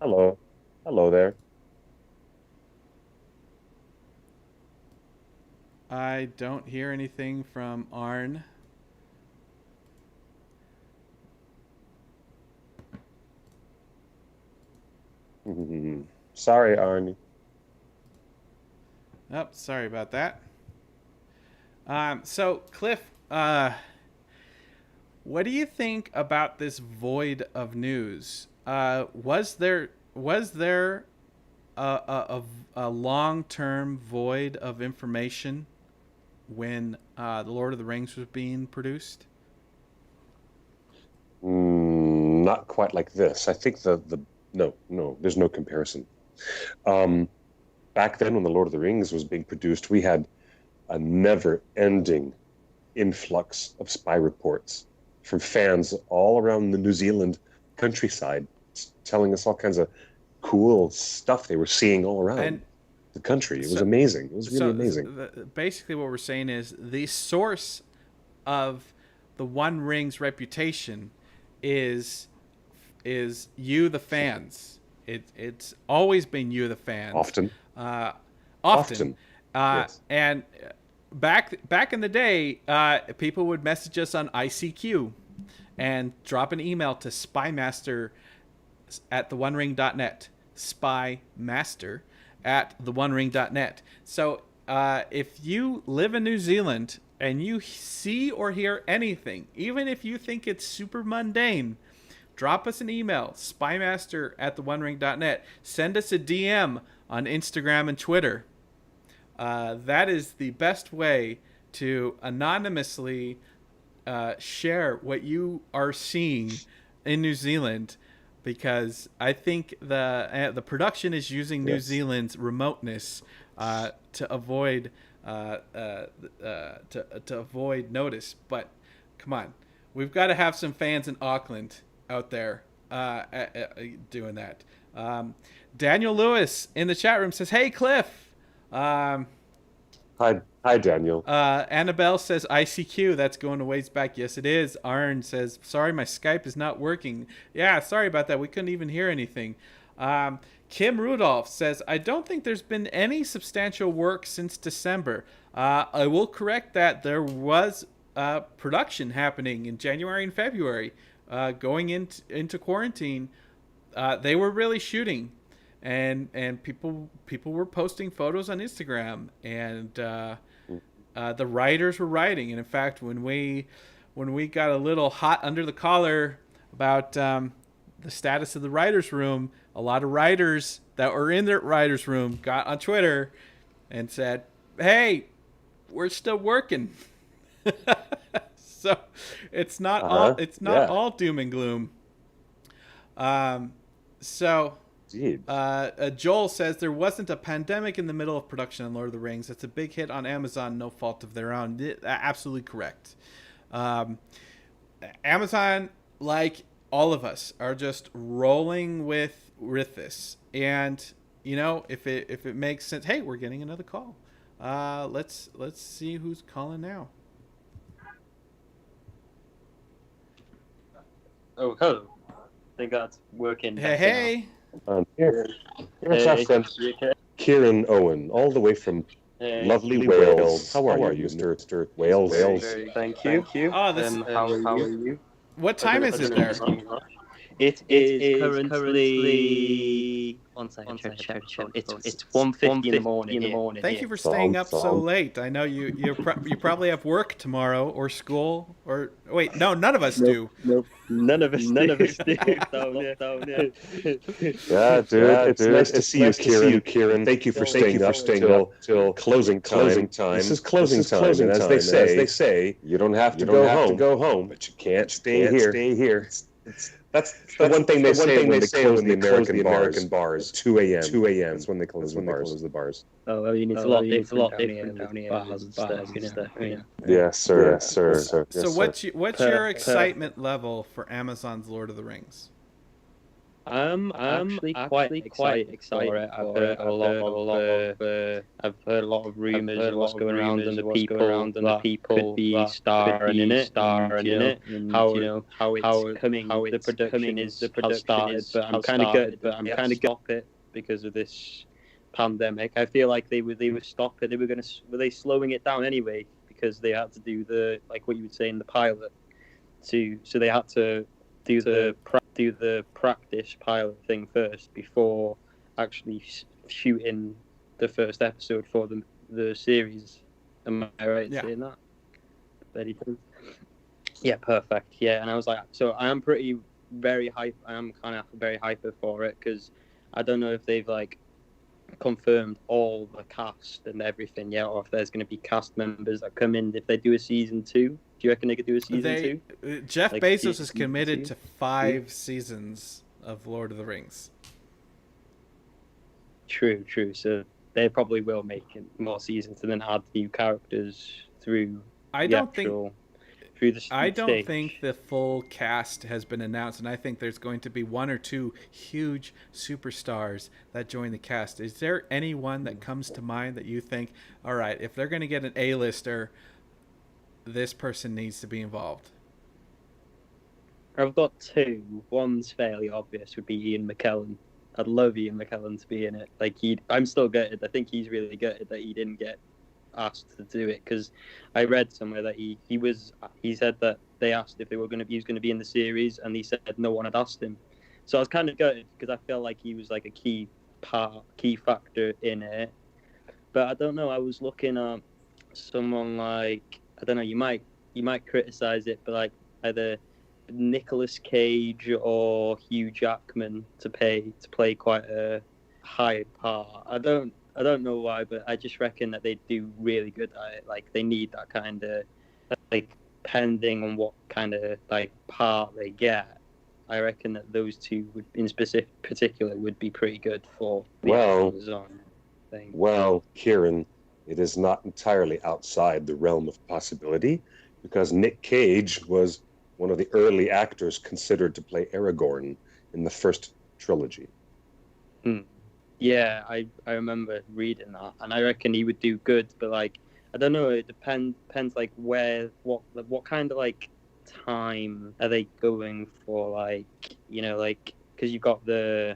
Hello. Hello there. I don't hear anything from Arn. Sorry, Arnie. Oh, sorry about that. So, Cliff, what do you think about this void of news? Was there a long-term void of information when The Lord of the Rings was being produced? not quite like this. I think no, there's no comparison. Back then, when the Lord of the Rings was being produced, we had a never-ending influx of spy reports from fans all around the New Zealand countryside, telling us all kinds of cool stuff they were seeing all around And the country. It was amazing. It was really amazing. Basically, what we're saying is the source of the One Ring's reputation is you, the fans. It's always been you, the fans. Often. Often. Yes. And back in the day, people would message us on ICQ and drop an email to spymaster@theonering.net. spymaster@theonering.net. So if you live in New Zealand and you see or hear anything, even if you think it's super mundane, drop us an email, spymaster@theonering.net. Send us a DM on Instagram and Twitter. That is the best way to anonymously share what you are seeing in New Zealand, because I think the production is using New Zealand's remoteness to avoid avoid notice. But come on, we've got to have some fans in Auckland out there doing that. Daniel Lewis in the chat room says, "Hey Cliff." Hi, Daniel. Annabelle says ICQ. That's going a ways back. Yes, it is. Arn says, "Sorry, my Skype is not working." Yeah, sorry about that. We couldn't even hear anything. Kim Rudolph says, "I don't think there's been any substantial work since December." I will correct that. There was production happening in January and February. Going into quarantine, they were really shooting. And people were posting photos on Instagram, and the writers were writing. And in fact, when we got a little hot under the collar about the status of the writers' room, a lot of writers that were in their writers' room got on Twitter and said, "Hey, we're still working." So it's not all doom and gloom. Indeed. Joel says there wasn't a pandemic in the middle of production on Lord of the Rings. That's a big hit on Amazon, no fault of their own. Absolutely correct. Amazon, like all of us, are just rolling with this. And if it makes sense, hey, we're getting another call. Let's see who's calling now. Oh, hello. I think that's working. Hey. Here's our friend Kieran Owen, all the way from lovely Wales. How are you, Mr. Wales? Thank you. Oh, how are you? What time is it there? It is currently. One second. Check. It's 1:50 in the morning. Thank you for staying up so late. I know you probably have work tomorrow or school or wait, no, none of us do. Nope. None of us do. Yeah, dude. It's nice to see you, Kieran. Thank you for staying up till closing time. This is closing time, and as they say, you don't have to go home, but you can't stay here. That's the one thing they say when they close the American bars. 2 a.m. That's when they close the bars. Oh, I mean, it's a lot different down here. Bars and stuff. Yes, sir. So what's your excitement level for Amazon's Lord of the Rings? I'm actually quite excited for it. I've heard a lot of rumors of what's going around and the people that could be starring in it, and how it's coming, how the production has started. But I'm kind of good. But I'm kind of stop it because of this pandemic. I feel like they would stop it. Were they slowing it down anyway because they had to do the, like what you would say in the pilot, so they had to do the practice pilot thing first before actually shooting the first episode for the series. Am I right in saying that? Yeah, perfect. Yeah, and I was like, so I am very hype. I am kind of very hyper for it because I don't know if they've confirmed all the cast and everything yet, or if there's going to be cast members that come in if they do a season 2. Do you reckon they could do a season 2? Jeff Bezos is committed to 5 seasons of Lord of the Rings. True. So they probably will make more seasons and then add new characters through. I don't think the full cast has been announced, and I think there's going to be 1 or 2 huge superstars that join the cast. Is there anyone that comes to mind that you think, all right, if they're going to get an A-lister, this person needs to be involved? I've got 2. One's fairly obvious, would be Ian McKellen. I'd love Ian McKellen to be in it. I'm still gutted. I think he's really gutted that he didn't get asked to do it, because I read somewhere that he said that they asked if he was going to be in the series, and he said no one had asked him. So I was kind of gutted, because I felt like he was like a key factor in it. But I don't know. I was looking at someone like, I don't know. You might criticize it, but like either Nicolas Cage or Hugh Jackman to play quite a high part. I don't know why, but I just reckon that they do really good at it. Like, they need that kind of, like, depending on what kind of like part they get. I reckon that those 2 would, in particular, would be pretty good for the Amazon thing. Well, Kieran, it is not entirely outside the realm of possibility, because Nick Cage was one of the early actors considered to play Aragorn in the first trilogy. Yeah, I remember reading that, and I reckon he would do good, but like, I don't know, it depends like what kind of like time are they going for, like, you know, like, because you got the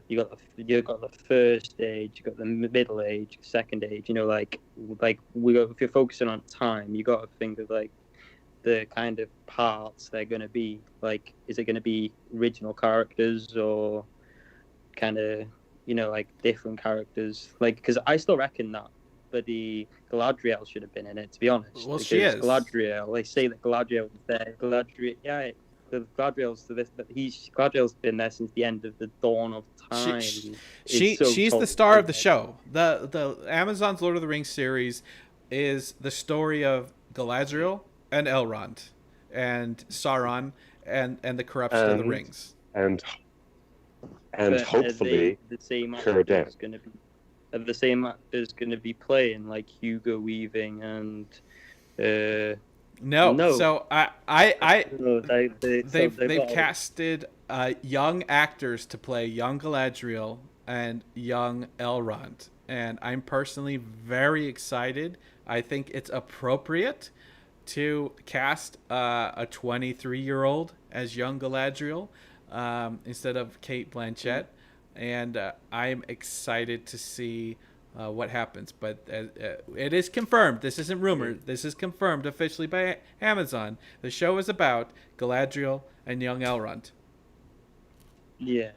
first age, you got the middle age, second age, you know, like if you're focusing on time, you got to think of like the kind of parts they're going to be. Like, is it going to be original characters or kind of, you know, like different characters? Like, because I still reckon that, but the Galadriel should have been in it, to be honest. Well, she is. Galadriel, they say that Galadriel was there. Galadriel's been there since the end of the dawn of time. She's the star of the show. The Amazon's Lord of the Rings series is the story of Galadriel and Elrond and Sauron and the corruption of the rings. And hopefully the same actors going to be the same actors going to be playing, like Hugo Weaving and no. So they've casted young actors to play young Galadriel and young Elrond, and I'm personally very excited. I think it's appropriate to cast a 23-year-old as young Galadriel instead of Cate Blanchett, and I'm excited to see what happens. But it is confirmed. This isn't rumored. This is confirmed officially by Amazon. The show is about Galadriel and young Elrond. Yeah.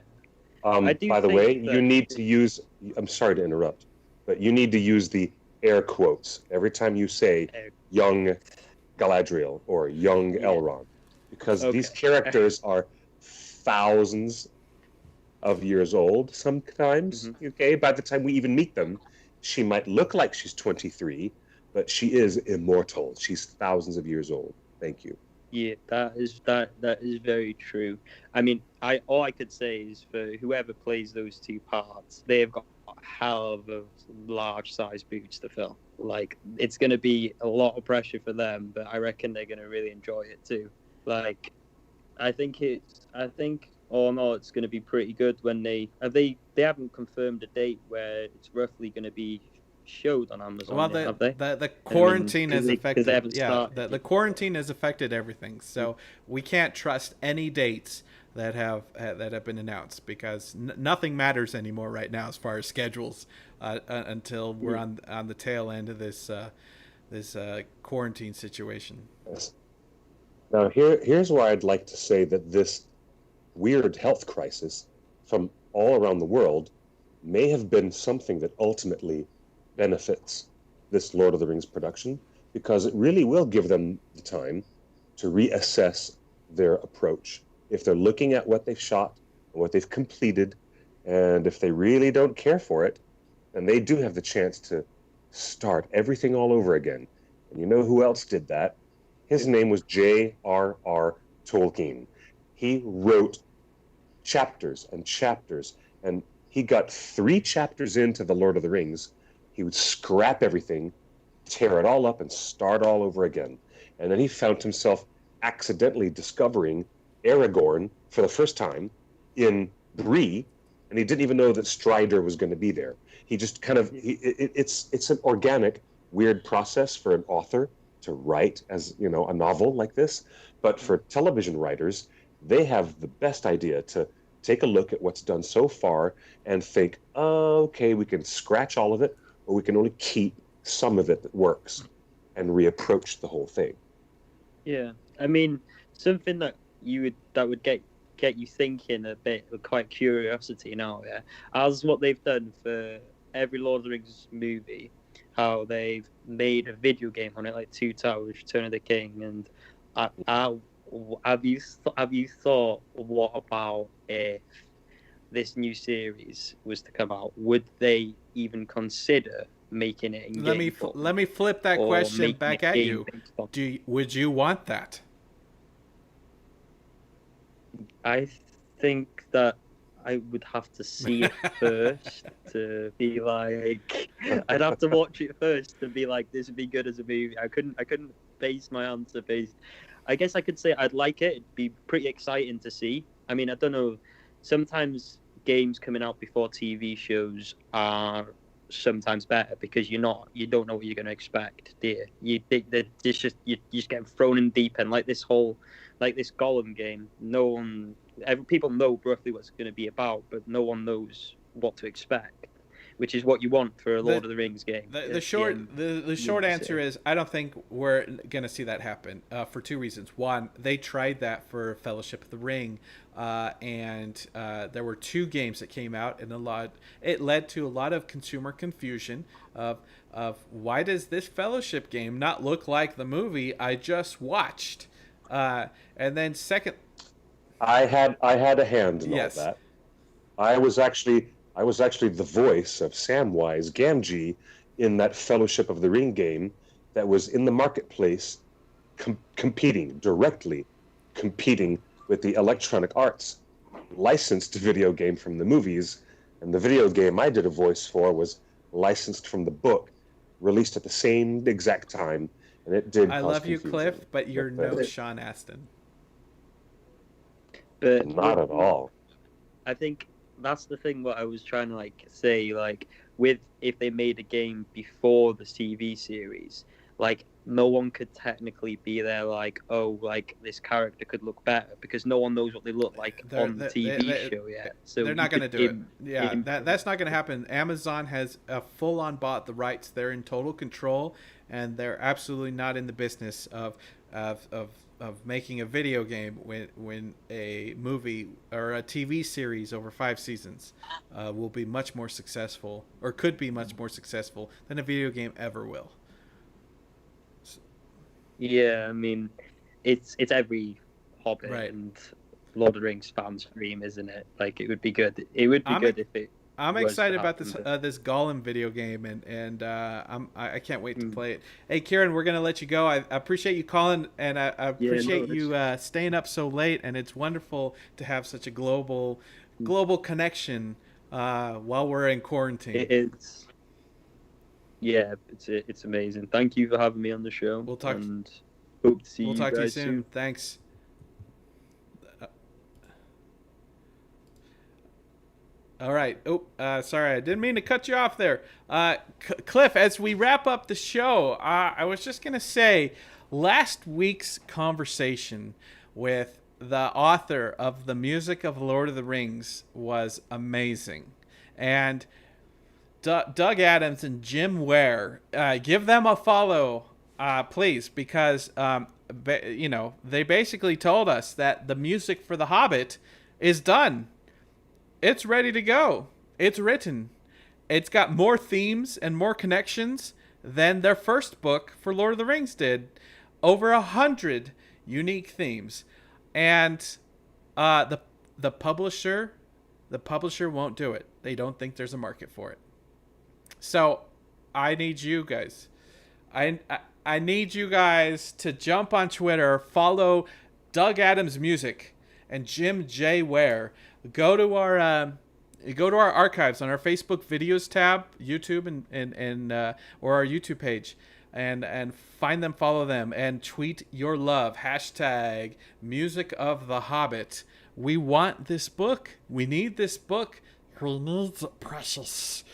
By the way, you need to use... I'm sorry to interrupt, but you need to use the air quotes every time you say young Galadriel or young Elrond, because these characters are thousands of years old sometimes. Okay, by the time we even meet them, she might look like she's 23, but she is immortal. She's thousands of years old. Thank you. Yeah, that is very true. I mean, all I could say is, for whoever plays those 2 parts, they've got a hell of a large size boots to fill. Like, it's going to be a lot of pressure for them, but I reckon they're going to really enjoy it too. Like, I think all in all, it's going to be pretty good when they haven't confirmed a date where it's roughly going to be showed on Amazon. Well, have they? The quarantine has affected. The quarantine has affected everything, so we can't trust any dates that have been announced, because nothing matters anymore right now as far as schedules until we're on the tail end of this quarantine situation. Yes. Now here's why I'd like to say that this weird health crisis from all around the world may have been something that ultimately benefits this Lord of the Rings production, because it really will give them the time to reassess their approach. If they're looking at what they've shot and what they've completed, and if they really don't care for it, and they do have the chance to start everything all over again. And you know who else did that? His name was J.R.R. Tolkien. He wrote chapters and chapters, and he got 3 chapters into The Lord of the Rings. He would scrap everything, tear it all up, and start all over again. And then he found himself accidentally discovering Aragorn for the first time in Bree, and he didn't even know that Strider was going to be there. He just kind of, it's an organic, weird process for an author to write as, you know, a novel like this. But for television writers, they have the best idea to take a look at what's done so far and think, oh, okay, we can scratch all of it, or we can only keep some of it that works and reapproach the whole thing. Yeah, I mean, something that would get you thinking a bit with quite curiosity now, yeah, as what they've done for every Lord of the Rings movie, how they've made a video game on it, like Two Towers, Return of the King, and have you thought, what about if this new series was to come out? Would they even consider making it in game form? Let me flip that question back at you. Would you want that? I think that I would have to see it first to be like, I'd have to watch it first to be like, this would be good as a movie. I couldn't base my answer based. I guess I could say I'd like it. It'd be pretty exciting to see. I mean, I don't know. Sometimes games coming out before TV shows are sometimes better because you don't know what you're going to expect, do you? You just get thrown in deep end like this Gollum game. People know roughly what's going to be about, but no one knows what to expect, which is what you want for a Lord of the Rings game. The short answer is I don't think we're going to see that happen for 2 reasons. One, they tried that for Fellowship of the Ring, and there were 2 games that came out, and it led to a lot of consumer confusion of why does this Fellowship game not look like the movie I just watched? And then second, I had a hand in all of that. I was actually the voice of Samwise Gamgee in that Fellowship of the Ring game that was in the marketplace, directly competing with the Electronic Arts licensed video game from the movies. And the video game I did a voice for was licensed from the book, released at the same exact time. And it did. I love you, Cliff, but you're no Sean Astin. But not at all. I think that's the thing what I was trying to say, if they made a game before the TV series, no one could technically be there this character could look better because no one knows what they look like on the TV show yet. So they're not going to do it. Yeah, that's not going to happen. Amazon has full-on bought the rights. They're in total control, and they're absolutely not in the business of making a video game when a movie or a TV series over 5 seasons will be much more successful, or could be much more successful than a video game ever will. Yeah, I mean, it's every Hobbit and Lord of the Rings fan's dream, isn't it? It would be good. It would be good if it. I'm excited about this Gollum video game, and I can't wait to play it. Hey, Kieran, we're gonna let you go. I appreciate you calling, and I appreciate you staying up so late. And it's wonderful to have such a global connection while we're in quarantine. It's amazing. Thank you for having me on the show. We'll talk. And hope to see we'll you talk guys to you soon. soon. Thanks. All right. Sorry, I didn't mean to cut you off there. Cliff, as we wrap up the show, I was just going to say last week's conversation with the author of the music of Lord of the Rings was amazing. And Doug Adams and Jim Ware, give them a follow, please, because, they basically told us that the music for The Hobbit is done. It's ready to go. It's written. It's got more themes and more connections than their first book for Lord of the Rings did. Over 100 unique themes. And the publisher won't do it. They don't think there's a market for it. So I need you guys. I need you guys to jump on Twitter, follow Doug Adams Music and Jim J. Ware. Go to our archives on our Facebook videos tab, YouTube and or our YouTube page, and find them, follow them, and tweet your love. Hashtag Music of the Hobbit. We want this book. We need this book. We need it, precious.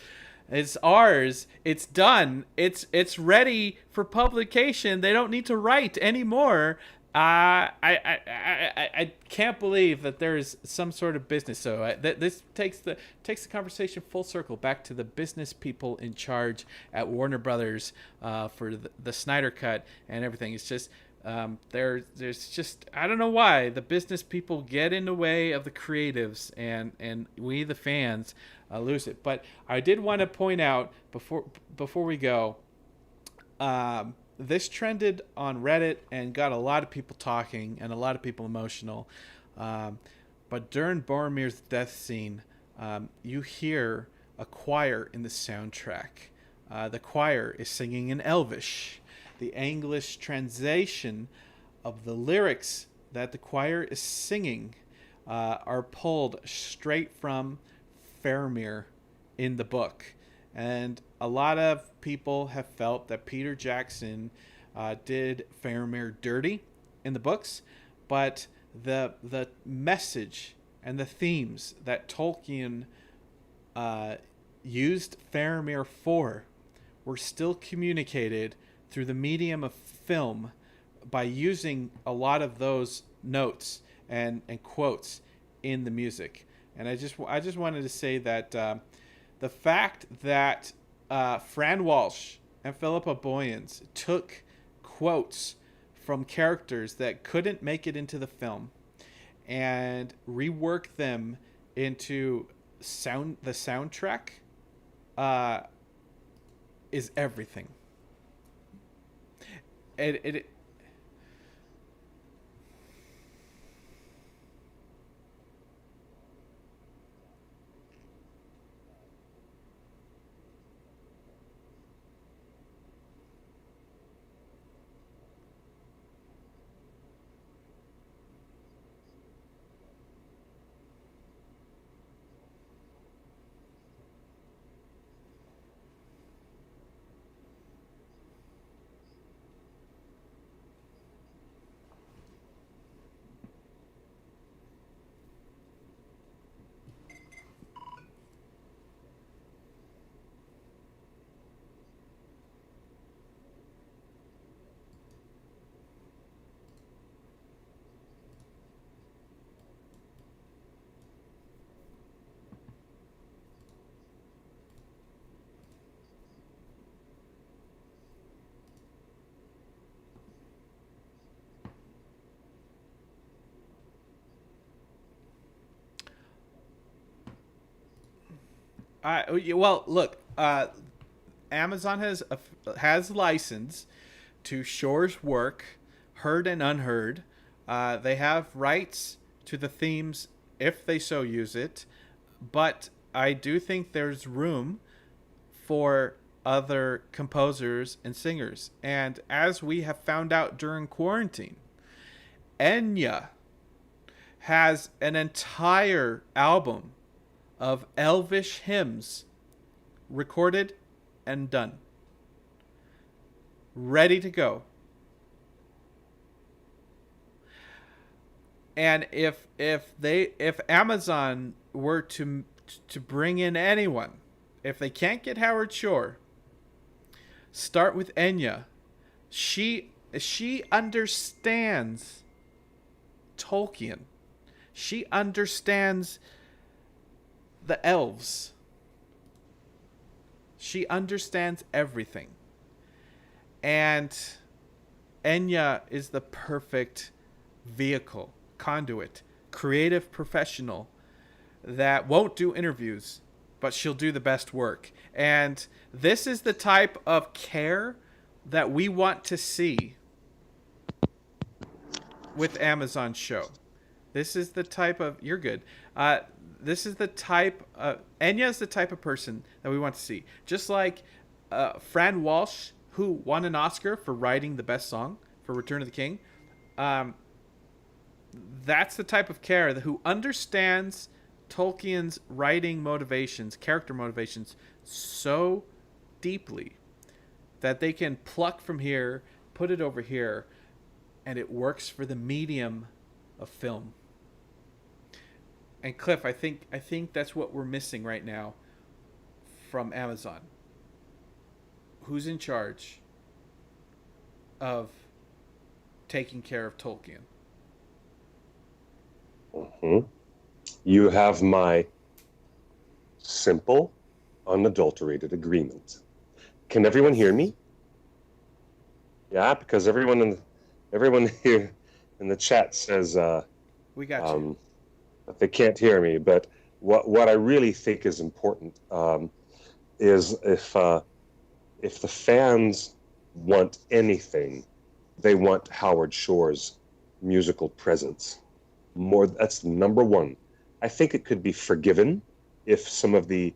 It's ours. It's done. It's ready for publication. They don't need to write anymore. I can't believe that there is some sort of business. So this takes the conversation full circle back to the business people in charge at Warner Brothers for the Snyder Cut and everything. It's just there's just, I don't know why the business people get in the way of the creatives, and we the fans lose it. But I did want to point out before we go, this trended on Reddit and got a lot of people talking and a lot of people emotional. But during Boromir's death scene, you hear a choir in the soundtrack. The choir is singing in Elvish. The English translation of the lyrics that the choir is singing are pulled straight from Faramir in the book. And a lot of people have felt that Peter Jackson did Faramir dirty in the books, but the message and the themes that Tolkien used Faramir for were still communicated through the medium of film by using a lot of those notes and quotes in the music. And I just wanted to say that the fact that Fran Walsh and Philippa Boyens took quotes from characters that couldn't make it into the film and reworked them into the soundtrack is everything. It well, look, Amazon has license to Shore's work, heard and unheard. They have rights to the themes if they so use it, but I do think there's room for other composers and singers. And as we have found out during quarantine, Enya has an entire album of Elvish hymns recorded and done, ready to go. And if Amazon were to bring in anyone, if they can't get Howard Shore, start with Enya. She understands Tolkien. She understands the elves. She understands everything. And Enya is the perfect vehicle, conduit, creative professional that won't do interviews, but she'll do the best work. And this is the type of care that we want to see with Amazon's show. This is the type of you're good. This is the type. Enya is the type of person that we want to see. Just like Fran Walsh, who won an Oscar for writing the best song for Return of the King. That's the type of character who understands Tolkien's writing motivations, character motivations, so deeply that they can pluck from here, put it over here, and it works for the medium of film. And Cliff, I think that's what we're missing right now from Amazon. Who's in charge of taking care of Tolkien? Mm-hmm. You have my simple, unadulterated agreement. Can everyone hear me? Yeah, because everyone here in the chat says we got you. That they can't hear me. But what I really think is important is if the fans want anything, they want Howard Shore's musical presence. That's number one. I think it could be forgiven if some of the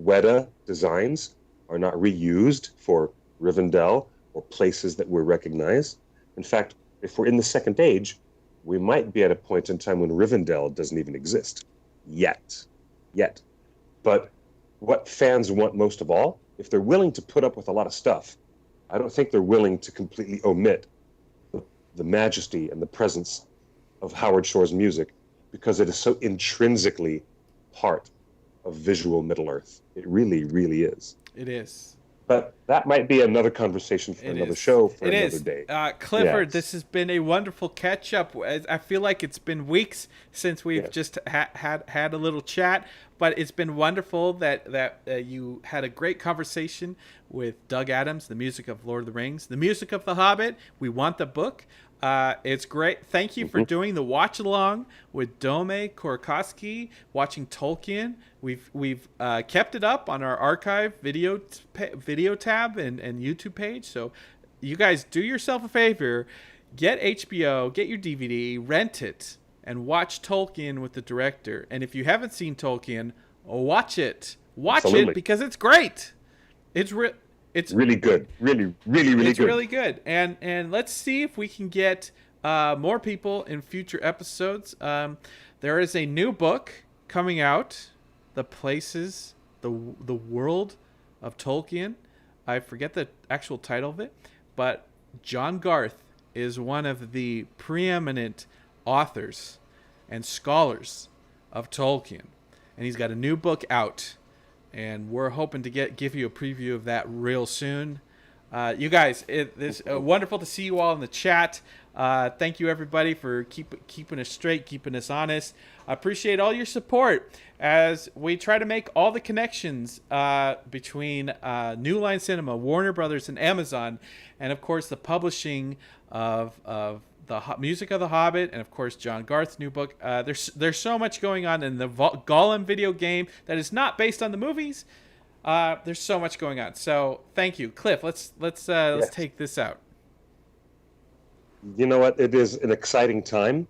Weta designs are not reused for Rivendell or places that we recognize. In fact, if we're in the Second Age, we might be at a point in time when Rivendell doesn't even exist yet. But what fans want most of all, if they're willing to put up with a lot of stuff, I don't think they're willing to completely omit the majesty and the presence of Howard Shore's music, because it is so intrinsically part of visual Middle-earth. It really, really is. It is. But that might be another conversation for another show for another day. Clifford, This has been a wonderful catch-up. I feel like it's been weeks since we've just had a little chat, but it's been wonderful that you had a great conversation with Doug Adams, the music of Lord of the Rings, the music of The Hobbit. We want the book. It's great. Thank you for doing the watch along with Dome Korokoski, watching Tolkien. We've kept it up on our archive video tab and YouTube page. So you guys do yourself a favor, get HBO, get your DVD, rent it, and watch Tolkien with the director. And if you haven't seen Tolkien, watch it. Watch Absolutely. it because it's great. It's really good. Really good. It's really good. And let's see if we can get more people in future episodes. There is a new book coming out, The Places, the World of Tolkien. I forget the actual title of it, but John Garth is one of the preeminent authors and scholars of Tolkien. And he's got a new book out. And we're hoping to give you a preview of that real soon. You guys, it's wonderful to see you all in the chat. Thank you, everybody, for keeping us straight, keeping us honest. I appreciate all your support as we try to make all the connections between New Line Cinema, Warner Brothers, and Amazon, and, of course, the publishing of the music of The Hobbit, and of course John Garth's new book. There's so much going on in the Gollum video game that is not based on the movies. There's so much going on. So thank you, Cliff. Let's take this out. You know what? It is an exciting time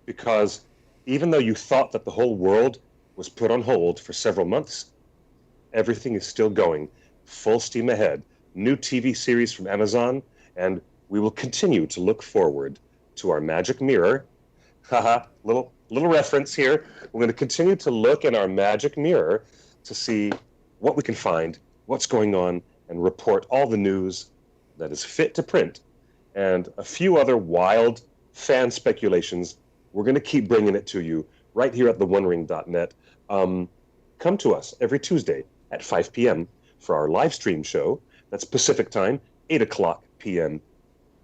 because even though you thought that the whole world was put on hold for several months, everything is still going full steam ahead. New TV series from Amazon, and we will continue to look forward to our magic mirror. Haha, little reference here. We're going to continue to look in our magic mirror to see what we can find, what's going on, and report all the news that is fit to print. And a few other wild fan speculations. We're going to keep bringing it to you right here at theonering.net. Come to us every Tuesday at 5 p.m. for our live stream show. That's Pacific time, 8 o'clock p.m.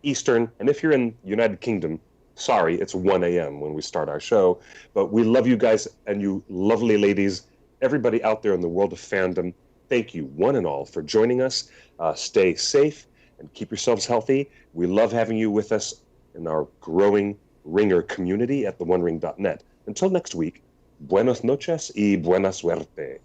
Eastern, and if you're in United Kingdom, sorry, it's 1 a.m. when we start our show. But we love you guys and you lovely ladies, everybody out there in the world of fandom. Thank you, one and all, for joining us. Stay safe and keep yourselves healthy. We love having you with us in our growing Ringer community at theonering.net. Until next week, buenas noches y buena suerte.